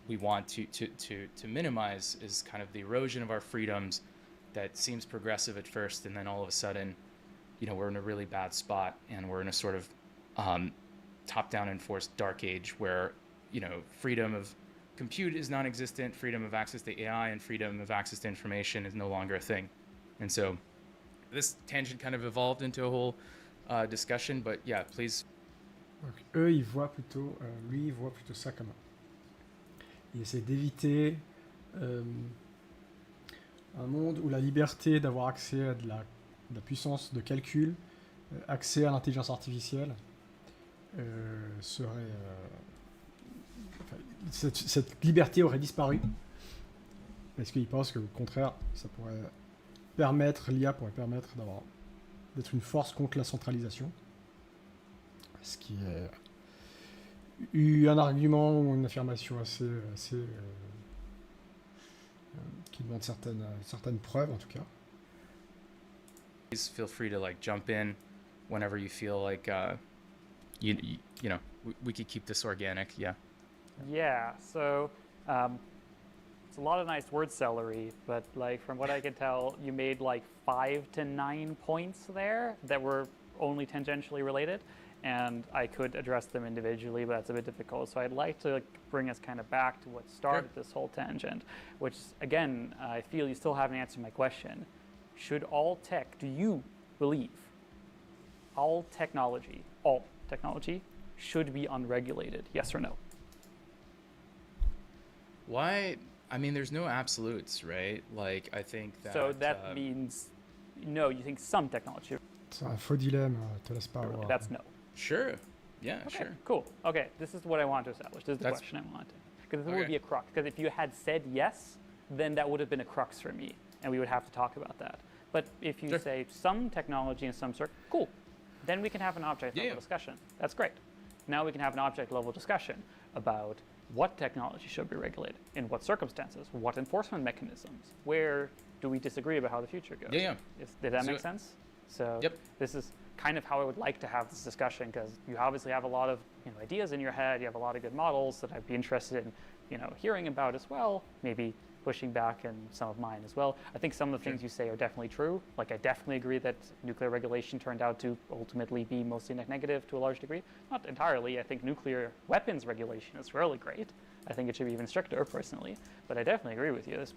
Speaker 5: we want to minimize, is kind of the erosion of our freedoms that seems progressive at first, and then all of a sudden, we're in a really bad spot, and we're in a sort of top-down enforced dark age where, freedom of compute is non-existent, freedom of access to AI and freedom of access to information is no longer a thing. And so this tangent kind of evolved into a whole discussion, but yeah, please.
Speaker 1: Donc, lui, il voit plutôt ça comme il essaie d'éviter un monde où la liberté d'avoir accès à de la puissance de calcul, accès à l'intelligence artificielle, serait... cette liberté aurait disparu. Parce qu'il pense que, au contraire, l'IA pourrait permettre d'être une force contre la centralisation. Ce qui est un argument ou une affirmation assez qui demande certaines preuves en tout cas.
Speaker 5: Please feel free to jump in whenever you feel like we could keep this organic.
Speaker 2: Yeah, so it's a lot of nice word celery, but from what I can tell, you made 5 to 9 points there that were only tangentially related, and I could address them individually, but that's a bit difficult. So I'd like to bring us kind of back to what started this whole tangent, which again, I feel you still haven't answered my question. Do you believe all technology should be unregulated? Yes or no?
Speaker 5: Why? I mean, there's no absolutes, right? I think that...
Speaker 2: So that means, no, you think some technology...
Speaker 1: C'est un faux dilemme, te laisse pas avoir.
Speaker 2: That's no.
Speaker 5: Sure. Yeah,
Speaker 2: okay,
Speaker 5: sure.
Speaker 2: Cool. Okay, this is what I want to establish. This is the question I wanted. Because this would be a crux. Because if you had said yes, then that would have been a crux for me, and we would have to talk about that. But if you say some technology in some sort, cool. Then we can have an object level discussion. That's great. Now we can have an object level discussion about what technology should be regulated, in what circumstances, what enforcement mechanisms, where do we disagree about how the future goes. Did that make sense? So this is kind of how I would like to have this discussion, because you obviously have a lot of ideas in your head, you have a lot of good models that I'd be interested in hearing about as well, maybe pushing back in some of mine as well. I think some of the things you say are definitely true. I definitely agree that nuclear regulation turned out to ultimately be mostly net negative to a large degree. Not entirely. I think nuclear weapons regulation is really great. I think it should be even stricter, personally. But I definitely agree with you. There's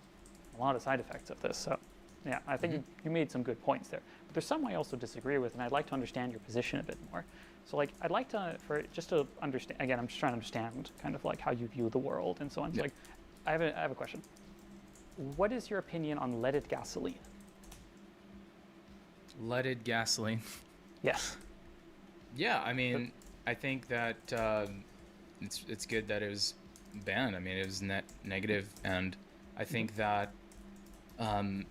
Speaker 2: a lot of side effects of this. So, yeah, I think you made some good points there. But there's some I also disagree with, and I'd like to understand your position a bit more. So, I'd like to, just to understand, again, I'm just trying to understand kind of how you view the world and so on. So, I have a question. What is your opinion on leaded gasoline?
Speaker 5: Leaded gasoline?
Speaker 2: Yes.
Speaker 5: Yeah, I mean, I think that it's good that it was banned. I mean, it was net negative, and I think that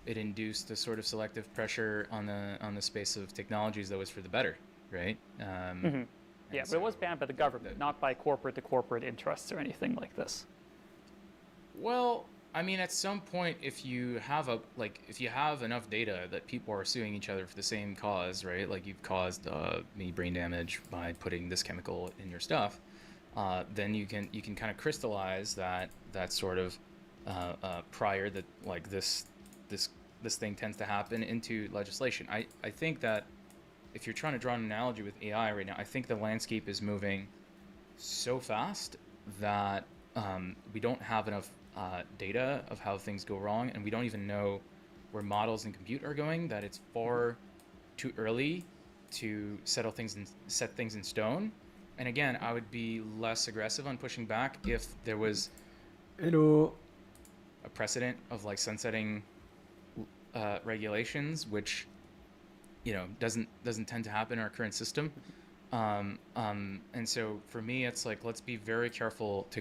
Speaker 5: it induced a sort of selective pressure on the space of technologies that was for the better, right?
Speaker 2: Yeah, but it was banned by the government, not by corporate to corporate interests or anything like this.
Speaker 5: Well, I mean, at some point, if you have enough data that people are suing each other for the same cause, right? You've caused me brain damage by putting this chemical in your stuff, then you can kind of crystallize that sort of prior that like this thing tends to happen into legislation. I think that if you're trying to draw an analogy with AI right now, I think the landscape is moving so fast that we don't have enough data of how things go wrong, and we don't even know where models and compute are going, that it's far too early to set things in stone. And again, I would be less aggressive on pushing back if there was
Speaker 1: Hello.
Speaker 5: a precedent of like sunsetting regulations, which doesn't tend to happen in our current system. And so for me, it's like, let's be very careful to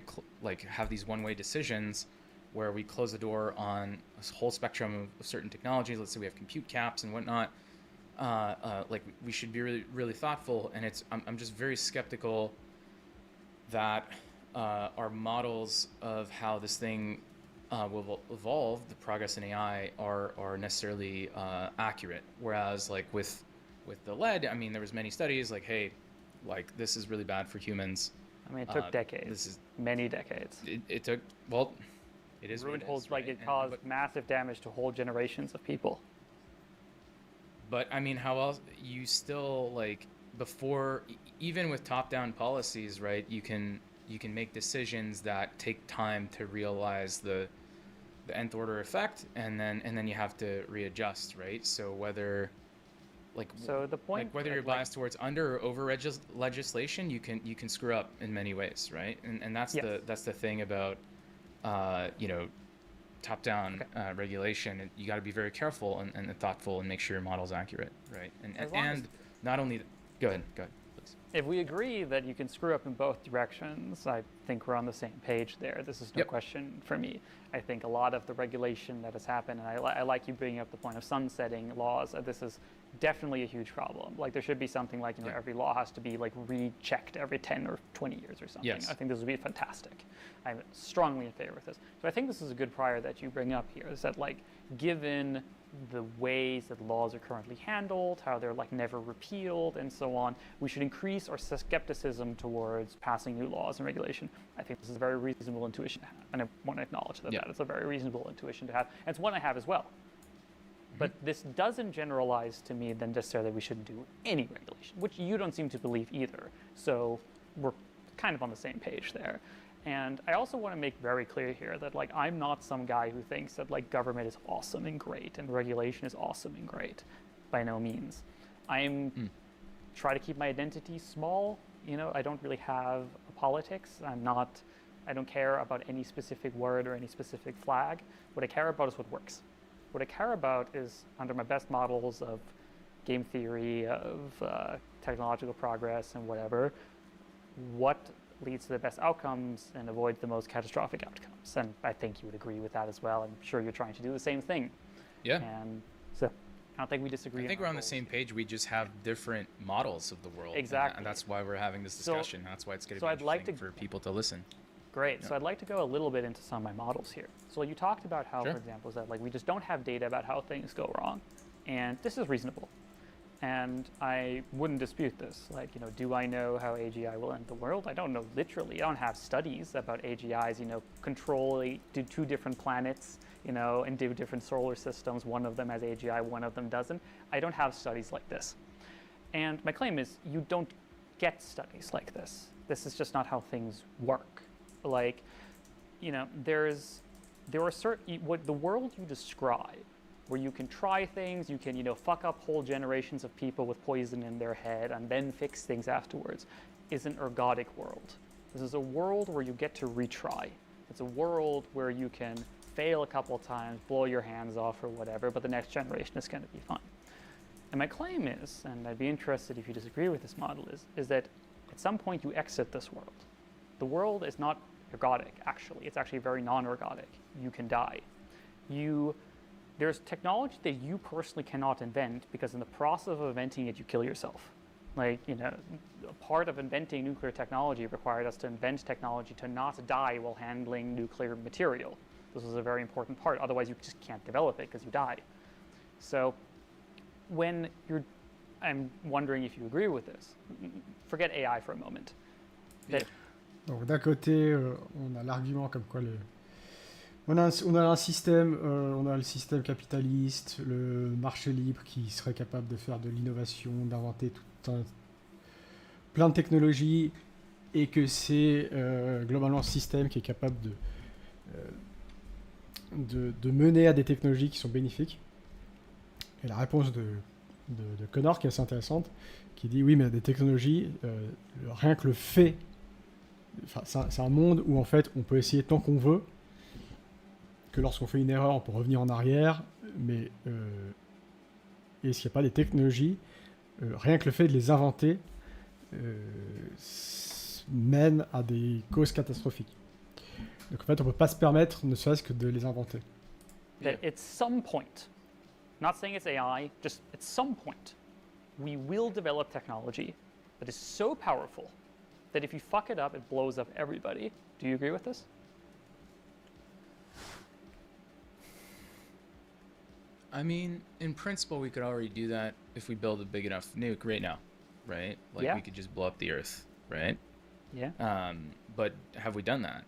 Speaker 5: have these one-way decisions where we close the door on a whole spectrum of certain technologies. Let's say we have compute caps and whatnot. We should be really, really thoughtful. And I'm just very skeptical that our models of how this thing will evolve, the progress in AI, are necessarily accurate. Whereas like with the lead, I mean, there was many studies like, hey, like this is really bad for humans.
Speaker 2: I mean, it took decades. Many decades.
Speaker 5: It took, well, it is
Speaker 2: ruined
Speaker 5: what it
Speaker 2: whole,
Speaker 5: is,
Speaker 2: like
Speaker 5: right?
Speaker 2: it caused massive damage to whole generations of people.
Speaker 5: But I mean, how else you still like before, even with top-down policies, right? You can make decisions that take time to realize the nth order effect, and then you have to readjust, right? So whether
Speaker 2: the point,
Speaker 5: like whether you're biased towards under or over legislation, you can screw up in many ways, right? And that's that's the thing about top-down regulation. You got to be very careful and thoughtful and make sure your model's accurate, right? And not only go ahead, please.
Speaker 2: If we agree that you can screw up in both directions, I think we're on the same page there. This is no question for me. I think a lot of the regulation that has happened, and I like you bringing up the point of sunsetting laws. This is definitely a huge problem. Like there should be something like every law has to be like rechecked every 10 or 20 years or something.
Speaker 5: Yes.
Speaker 2: I think this would be fantastic. I'm strongly in favor of this. So I think this is a good prior that you bring up here, is that like given the ways that laws are currently handled, how they're like never repealed and so on, we should increase our skepticism towards passing new laws and regulation. I think this is a very reasonable intuition to have, and I want to acknowledge that it's a very reasonable intuition to have, and it's one I have as well. But this doesn't generalize to me then necessarily we shouldn't do any regulation, which you don't seem to believe either. So we're kind of on the same page there. And I also want to make very clear here that like I'm not some guy who thinks that like government is awesome and great and regulation is awesome and great. By no means. Try to keep my identity small. I don't really have a politics. I don't care about any specific word or any specific flag. What I care about is what works. What I care about is, under my best models of game theory, of technological progress and whatever, what leads to the best outcomes and avoids the most catastrophic outcomes. And I think you would agree with that as well. I'm sure you're trying to do the same thing.
Speaker 5: Yeah.
Speaker 2: And so I don't think we disagree.
Speaker 5: I think we're on the same page. We just have different models of the world.
Speaker 2: Exactly.
Speaker 5: And that's why we're having this discussion. That's why it's going to be interesting for people to listen.
Speaker 2: Great. So I'd like to go a little bit into some of my models here. So you talked about how, for example, is that like we just don't have data about how things go wrong. And this is reasonable. And I wouldn't dispute this. Like, do I know how AGI will end the world? I don't know literally. I don't have studies about AGIs, control two different planets, and do different solar systems. One of them has AGI, one of them doesn't. I don't have studies like this. And my claim is you don't get studies like this. This is just not how things work. Like, there are certain, what the world you describe, where you can try things, you can, fuck up whole generations of people with poison in their head and then fix things afterwards, is an ergodic world. This is a world where you get to retry. It's a world where you can fail a couple of times, blow your hands off or whatever, but the next generation is going to be fine. And my claim is, and I'd be interested if you disagree with this model, is that at some point you exit this world. The world is not ergodic, actually. It's actually very non-ergodic. You can die. There's technology that you personally cannot invent because in the process of inventing it, you kill yourself. Like, a part of inventing nuclear technology required us to invent technology to not die while handling nuclear material. This was a very important part. Otherwise, you just can't develop it because you die. So I'm wondering if you agree with this. Forget AI for a moment.
Speaker 1: Donc d'un côté, on a l'argument comme quoi On a un système, on a le système capitaliste, le marché libre qui serait capable de faire de l'innovation, d'inventer plein de technologies, et que c'est globalement un système qui est capable de mener à des technologies qui sont bénéfiques. Et la réponse de Connor, qui est assez intéressante, qui dit oui, mais des technologies, rien que le fait, c'est un monde où en fait on peut essayer tant qu'on veut, que lorsqu'on fait une erreur, on peut revenir en arrière, mais est-ce qu'il n'y a pas des technologies, rien que le fait de les inventer mène à des causes catastrophiques. Donc en fait, on ne peut pas se permettre, ne serait-ce que de les inventer.
Speaker 2: That at some point, not saying it's AI, just at some point, we will develop technology that is so powerful that if you fuck it up, it blows up everybody. Do you agree with this?
Speaker 5: I mean, in principle, we could already do that if we build a big enough nuke right now, right? Like
Speaker 2: Yeah.
Speaker 5: we could just blow up the Earth, right?
Speaker 2: Yeah.
Speaker 5: But have we done that?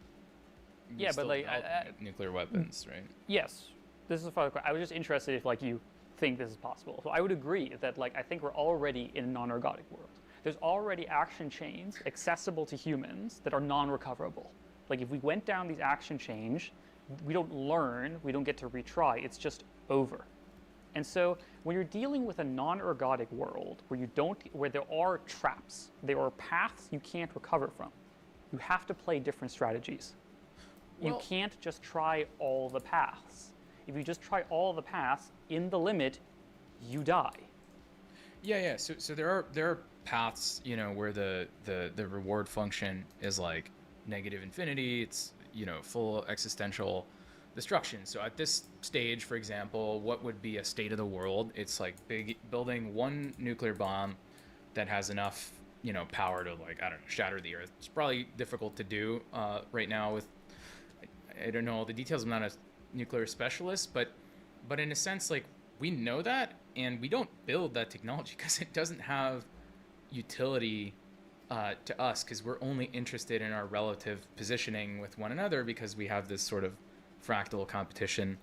Speaker 5: We
Speaker 2: Yeah, but
Speaker 5: still
Speaker 2: like,
Speaker 5: develop nuclear weapons, right?
Speaker 2: Yes. This is a follow-up question. I was just interested if like you think this is possible. So I would agree that like I think we're already in a non-ergodic world. There's already action chains accessible to humans that are non-recoverable. Like if we went down these action chains, we don't learn, we don't get to retry. It's just over. And so when you're dealing with a non-ergodic world where there are traps, there are paths you can't recover from, you have to play different strategies. You
Speaker 5: Well-
Speaker 2: can't just try all the paths. If you just try all the paths, in the limit, you die.
Speaker 5: Yeah. So there are paths, you know, where the reward function is like negative infinity. It's, you know, full existential destruction. So at this stage, for example, what would be a state of the world? It's like building one nuclear bomb that has enough, you know, power to, like, I don't know, shatter the Earth. It's probably difficult to do right now with, I don't know all the details. I'm not a nuclear specialist, but in a sense, like, we know that, and we don't build that technology because it doesn't have utility to us, because we're only interested in our relative positioning with one another, because we have this sort of fractal competition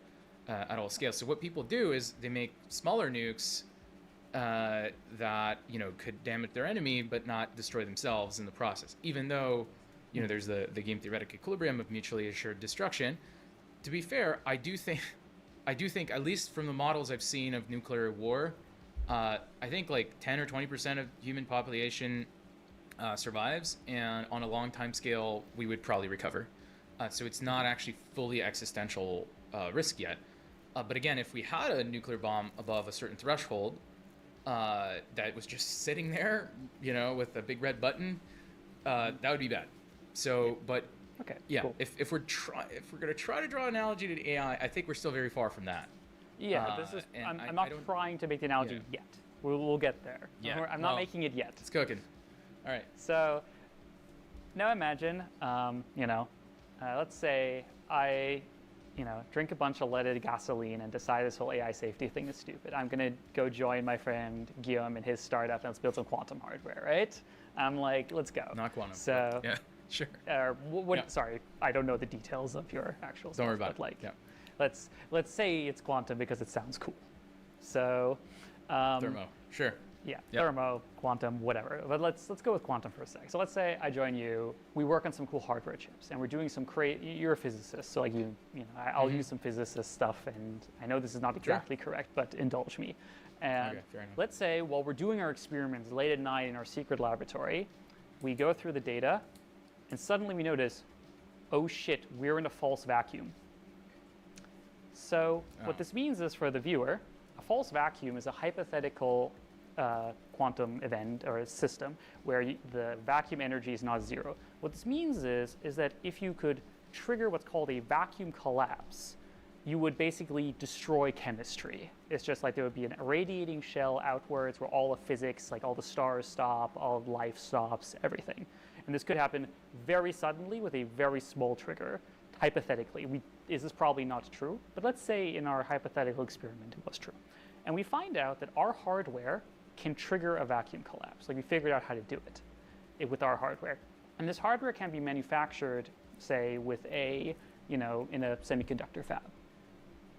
Speaker 5: at all scales. So what people do is they make smaller nukes that, you know, could damage their enemy but not destroy themselves in the process, even though, you know, there's the game theoretic equilibrium of mutually assured destruction. To be fair, I do think at least from the models I've seen of nuclear war, I think like 10 or 20% of human population survives, and on a long time scale we would probably recover. So it's not actually fully existential risk yet. But again, if we had a nuclear bomb above a certain threshold that was just sitting there, you know, with a big red button, that would be bad. So, but
Speaker 2: Okay.
Speaker 5: yeah,
Speaker 2: Cool.
Speaker 5: if we're gonna try to draw an analogy to AI, I think we're still very far from that.
Speaker 2: Yeah, this is.
Speaker 5: and
Speaker 2: I'm
Speaker 5: I
Speaker 2: not
Speaker 5: don't-
Speaker 2: trying to make the analogy
Speaker 5: Yeah.
Speaker 2: yet. We'll get there.
Speaker 5: Yeah,
Speaker 2: I'm not
Speaker 5: well-
Speaker 2: making it yet.
Speaker 5: It's cooking. All right.
Speaker 2: So now imagine, you know, let's say I, you know, drink a bunch of leaded gasoline and decide this whole AI safety thing is stupid. I'm gonna go join my friend Guillaume and his startup and let's build some quantum hardware, right? I'm like, let's go.
Speaker 5: Not quantum.
Speaker 2: So,
Speaker 5: yeah, sure.
Speaker 2: what?
Speaker 5: Yeah.
Speaker 2: Sorry, I don't know the details of your actual.
Speaker 5: Don't worry
Speaker 2: stuff,
Speaker 5: about
Speaker 2: but
Speaker 5: it.
Speaker 2: like,
Speaker 5: Yeah.
Speaker 2: let's say it's quantum because it sounds cool. So,
Speaker 5: Thermo. Sure.
Speaker 2: yeah,
Speaker 5: Yep.
Speaker 2: thermo, quantum, whatever. But let's go with quantum for a sec. So let's say I join you. We work on some cool hardware chips, and we're doing some You're a physicist, so like you know, I'll use some physicist stuff, and I know this is not exactly correct, but indulge me. And
Speaker 5: Okay, fair enough.
Speaker 2: let's say while we're doing our experiments late at night in our secret laboratory, we go through the data, and suddenly we notice, oh shit, we're in a false vacuum. So what
Speaker 5: Oh.
Speaker 2: this means is for the viewer, a false vacuum is a hypothetical quantum event or a system where the vacuum energy is not zero. What this means is that if you could trigger what's called a vacuum collapse, you would basically destroy chemistry. It's just like there would be an irradiating shell outwards where all of physics, like all the stars stop, all of life stops, everything. And this could happen very suddenly with a very small trigger. Hypothetically, this is probably not true, but let's say in our hypothetical experiment it was true. And we find out that our hardware can trigger a vacuum collapse. Like we figured out how to do it with our hardware. And this hardware can be manufactured, say, with a you know, in a semiconductor fab.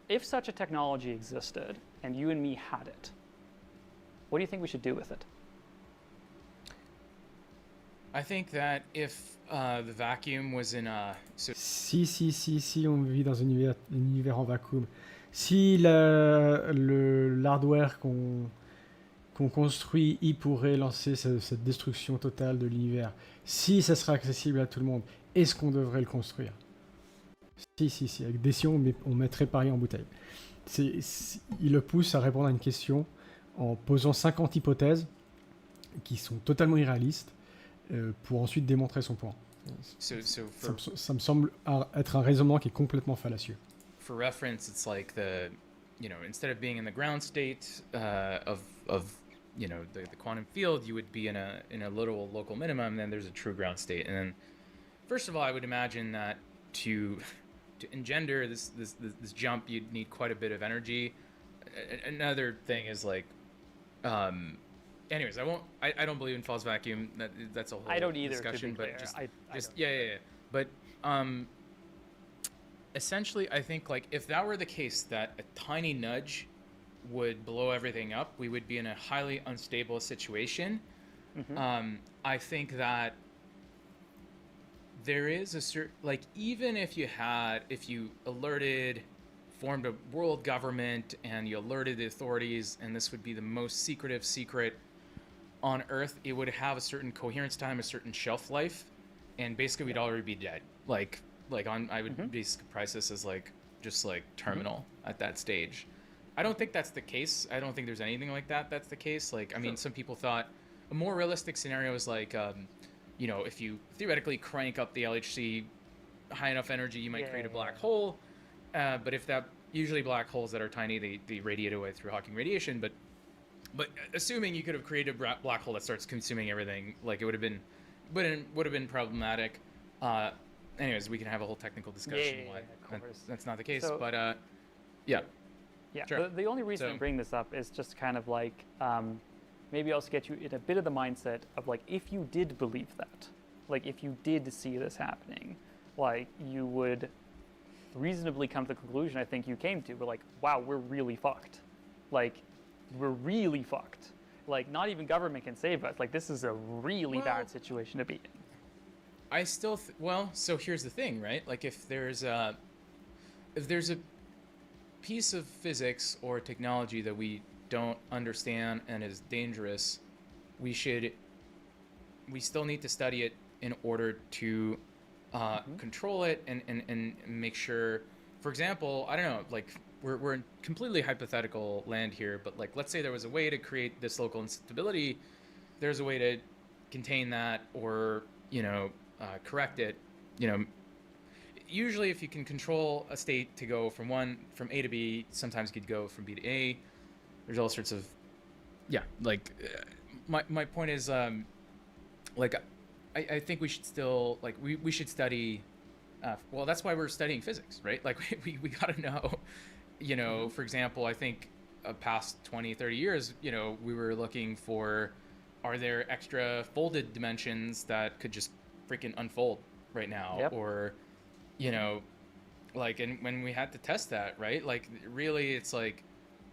Speaker 2: If such a technology existed and you and me had it, what do you think we should do with it?
Speaker 5: I think that if the vacuum was in a
Speaker 1: Si, on vit dans un univers en vacuum. Si l'hardware qu'on construit, il pourrait lancer cette destruction totale de l'univers. Si ça sera accessible à tout le monde, est-ce qu'on devrait le construire? Si, avec des si, on mettrait Paris en bouteille. Il le pousse à répondre à une question en posant 50 hypothèses qui sont totalement irréalistes pour ensuite démontrer son point. Ça me semble être un raisonnement qui est complètement fallacieux.
Speaker 5: For reference, it's like instead of being in the ground state of the quantum field, you would be in a literal local minimum. Then there's a true ground state, and then first of all, I would imagine that to engender this jump, you'd need quite a bit of energy. Another thing is like, anyways, I don't believe in false vacuum. That's a whole
Speaker 2: I don't either,
Speaker 5: discussion.
Speaker 2: To be clear.
Speaker 5: But yeah. But essentially, I think like if that were the case, that a tiny nudge would blow everything up, we would be in a highly unstable situation. Mm-hmm. I think that there is a certain, like, even if you formed a world government and you alerted the authorities, and this would be the most secretive secret on Earth, it would have a certain coherence time, a certain shelf life, and basically we'd already be dead. I would basically price this as just terminal at that stage. I don't think that's the case. I don't think there's anything like that that's the case. I mean, some people thought a more realistic scenario is if you theoretically crank up the LHC high enough energy, you might create a black hole. But if usually black holes that are tiny, they radiate away through Hawking radiation. But assuming you could have created a black hole that starts consuming everything, it would have been problematic. Anyways, we can have a whole technical discussion why that's not the case.
Speaker 2: So,
Speaker 5: but yeah.
Speaker 2: Yeah.
Speaker 5: Sure.
Speaker 2: The only reason I bring this up is just kind of maybe also get you in a bit of the mindset of if you did believe that, if you did see this happening, you would reasonably come to the conclusion I think you came to. We're wow, we're really fucked. We're really fucked. Not even government can save us. This is a really bad situation to be in.
Speaker 5: I still so here's the thing, right? If there's a piece of physics or technology that we don't understand and is dangerous, we still need to study it in order to control it and make sure. For example, I don't know, we're in completely hypothetical land here, but let's say there was a way to create this local instability, there's a way to contain that or correct it. Usually if you can control a state to go from A to B, sometimes you could go from B to A. There's all sorts of my point is I think we should still we should study that's why we're studying physics, right? We got to know, for example, I think past 20-30 years, we were looking for, are there extra folded dimensions that could just freaking unfold right now?
Speaker 2: Yep.
Speaker 5: Or and when we had to test that, right? Really it's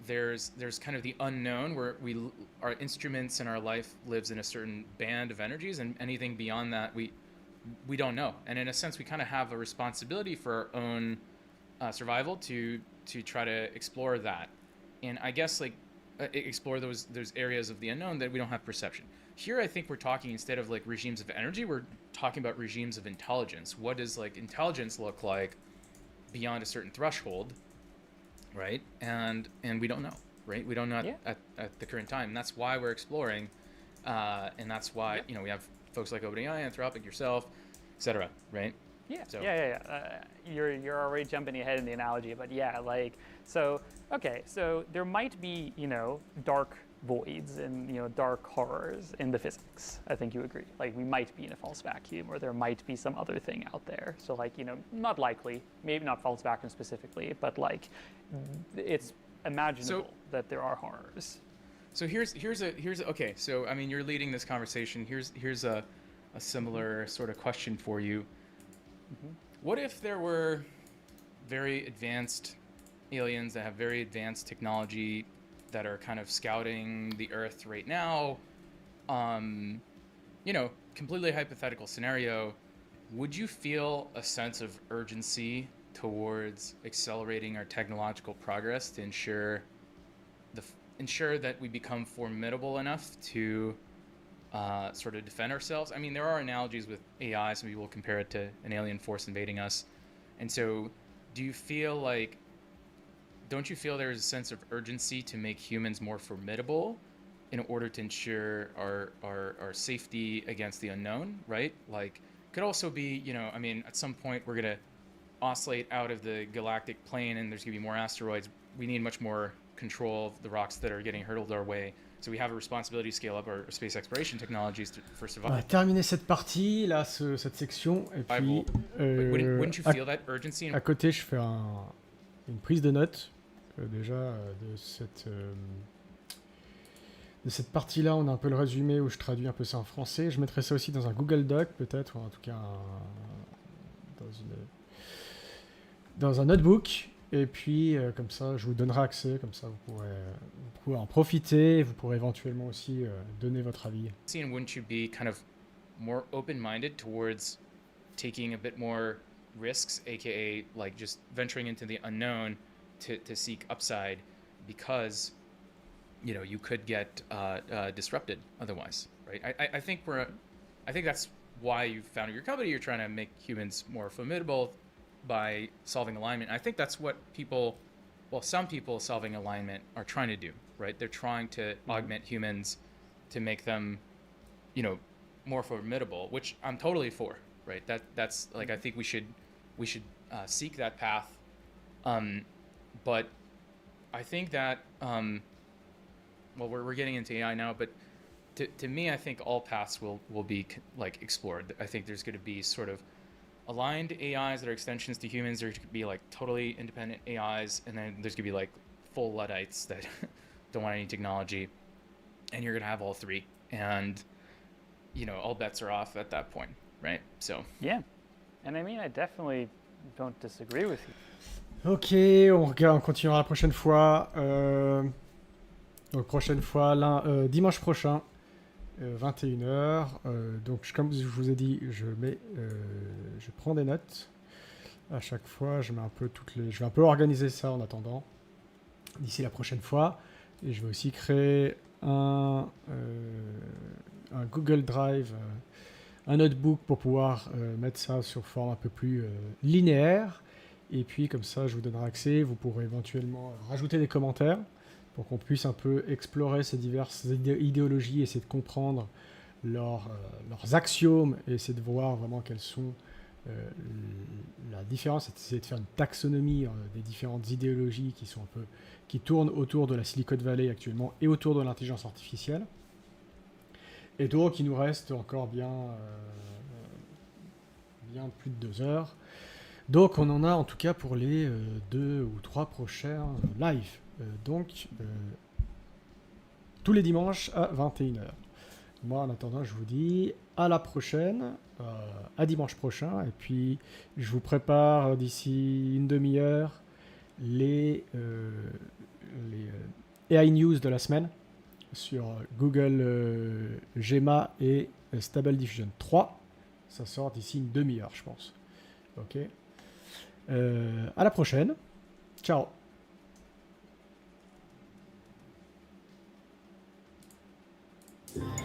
Speaker 5: there's kind of the unknown where our instruments and our life lives in a certain band of energies, and anything beyond that we don't know. And in a sense we kind of have a responsibility for our own survival to try to explore that, and I guess explore those areas of the unknown that we don't have perception. Here I think we're talking, instead of regimes of energy, we're talking about regimes of intelligence. What does intelligence look like beyond a certain threshold, right? And we don't know, right? We don't know at the current time. And that's why we're exploring, and that's why we have folks like OpenAI, Anthropic, yourself, etc., right?
Speaker 2: Yeah. So. Yeah. You're already jumping ahead in the analogy, but so there might be dark voids and dark horrors in the physics. I think you agree. We might be in a false vacuum, or there might be some other thing out there. So not likely, maybe not false vacuum specifically, but it's imaginable that there are horrors.
Speaker 5: So here's okay. So I mean, you're leading this conversation. Here's a similar sort of question for you. Mm-hmm. What if there were very advanced aliens that have very advanced technology that are kind of scouting the Earth right now. You know, completely hypothetical scenario. Would you feel a sense of urgency towards accelerating our technological progress to ensure that we become formidable enough to sort of defend ourselves? I mean, there are analogies with AI. Some people compare it to an alien force invading us. And so don't you feel there's a sense of urgency to make humans more formidable in order to ensure our safety against the unknown, right? Like, could also be, you know, I mean, at some point we're going to oscillate out of the galactic plane and there's going to be more asteroids. We need much more control of the rocks that are getting hurtled our way. So we have a responsibility to scale up our space exploration technologies for survival.
Speaker 1: On va terminer cette partie, là, cette section, et puis
Speaker 5: wouldn't you feel that urgency?
Speaker 1: À côté, je fais une prise de notes. Déjà, de cette partie-là, on a un peu le résumé où je traduis un peu ça en français. Je mettrai ça aussi dans un Google Doc, peut-être, ou en tout cas dans un notebook. Et puis, comme ça, je vous donnerai accès, comme ça, vous pourrez en profiter, et vous pourrez éventuellement aussi donner votre avis.
Speaker 5: And wouldn't you be kind of more open-minded towards taking a bit more risks, aka like just venturing into the unknown to seek upside, because you know you could get disrupted otherwise, right? I think that's why you founded your company. You're trying to make humans more formidable by solving alignment. I think that's what some people solving alignment are trying to do, right? They're trying to augment humans to make them, you know, more formidable, which I'm totally for, right? That's like, I think we should seek that path. But I think that, well, we're getting into AI now, but to me, I think all paths will be like explored. I think there's going to be sort of aligned AIs that are extensions to humans. There's going to be like totally independent AIs, and then there's going to be like full Luddites that don't want any technology, and you're going to have all three, and you know, all bets are off at that point, right? So
Speaker 2: yeah, and I mean, I definitely don't disagree with you.
Speaker 1: Ok, on continuera la prochaine fois. Donc prochaine fois, dimanche prochain, 21h. Donc comme je vous ai dit, je prends des notes à chaque fois. Je vais un peu organiser ça en attendant d'ici la prochaine fois. Et je vais aussi créer un Google Drive, un notebook pour pouvoir mettre ça sur forme un peu plus linéaire. Et puis comme ça, je vous donnerai accès. Vous pourrez éventuellement rajouter des commentaires pour qu'on puisse un peu explorer ces diverses idéologies, essayer de comprendre leurs axiomes et essayer de voir vraiment quelles sont la différence, essayer de faire une taxonomie des différentes idéologies qui tournent autour de la Silicon Valley actuellement et autour de l'intelligence artificielle. Et donc, il nous reste encore bien plus de 2 heures. Donc, on en a en tout cas pour les 2 ou 3 prochains lives. Donc, tous les dimanches à 21h. Moi, en attendant, je vous dis à la prochaine, à dimanche prochain. Et puis, je vous prépare d'ici une demi-heure les AI News de la semaine sur Google Gemma et Stable Diffusion 3. Ça sort d'ici une demi-heure, je pense. Ok. À la prochaine. Ciao.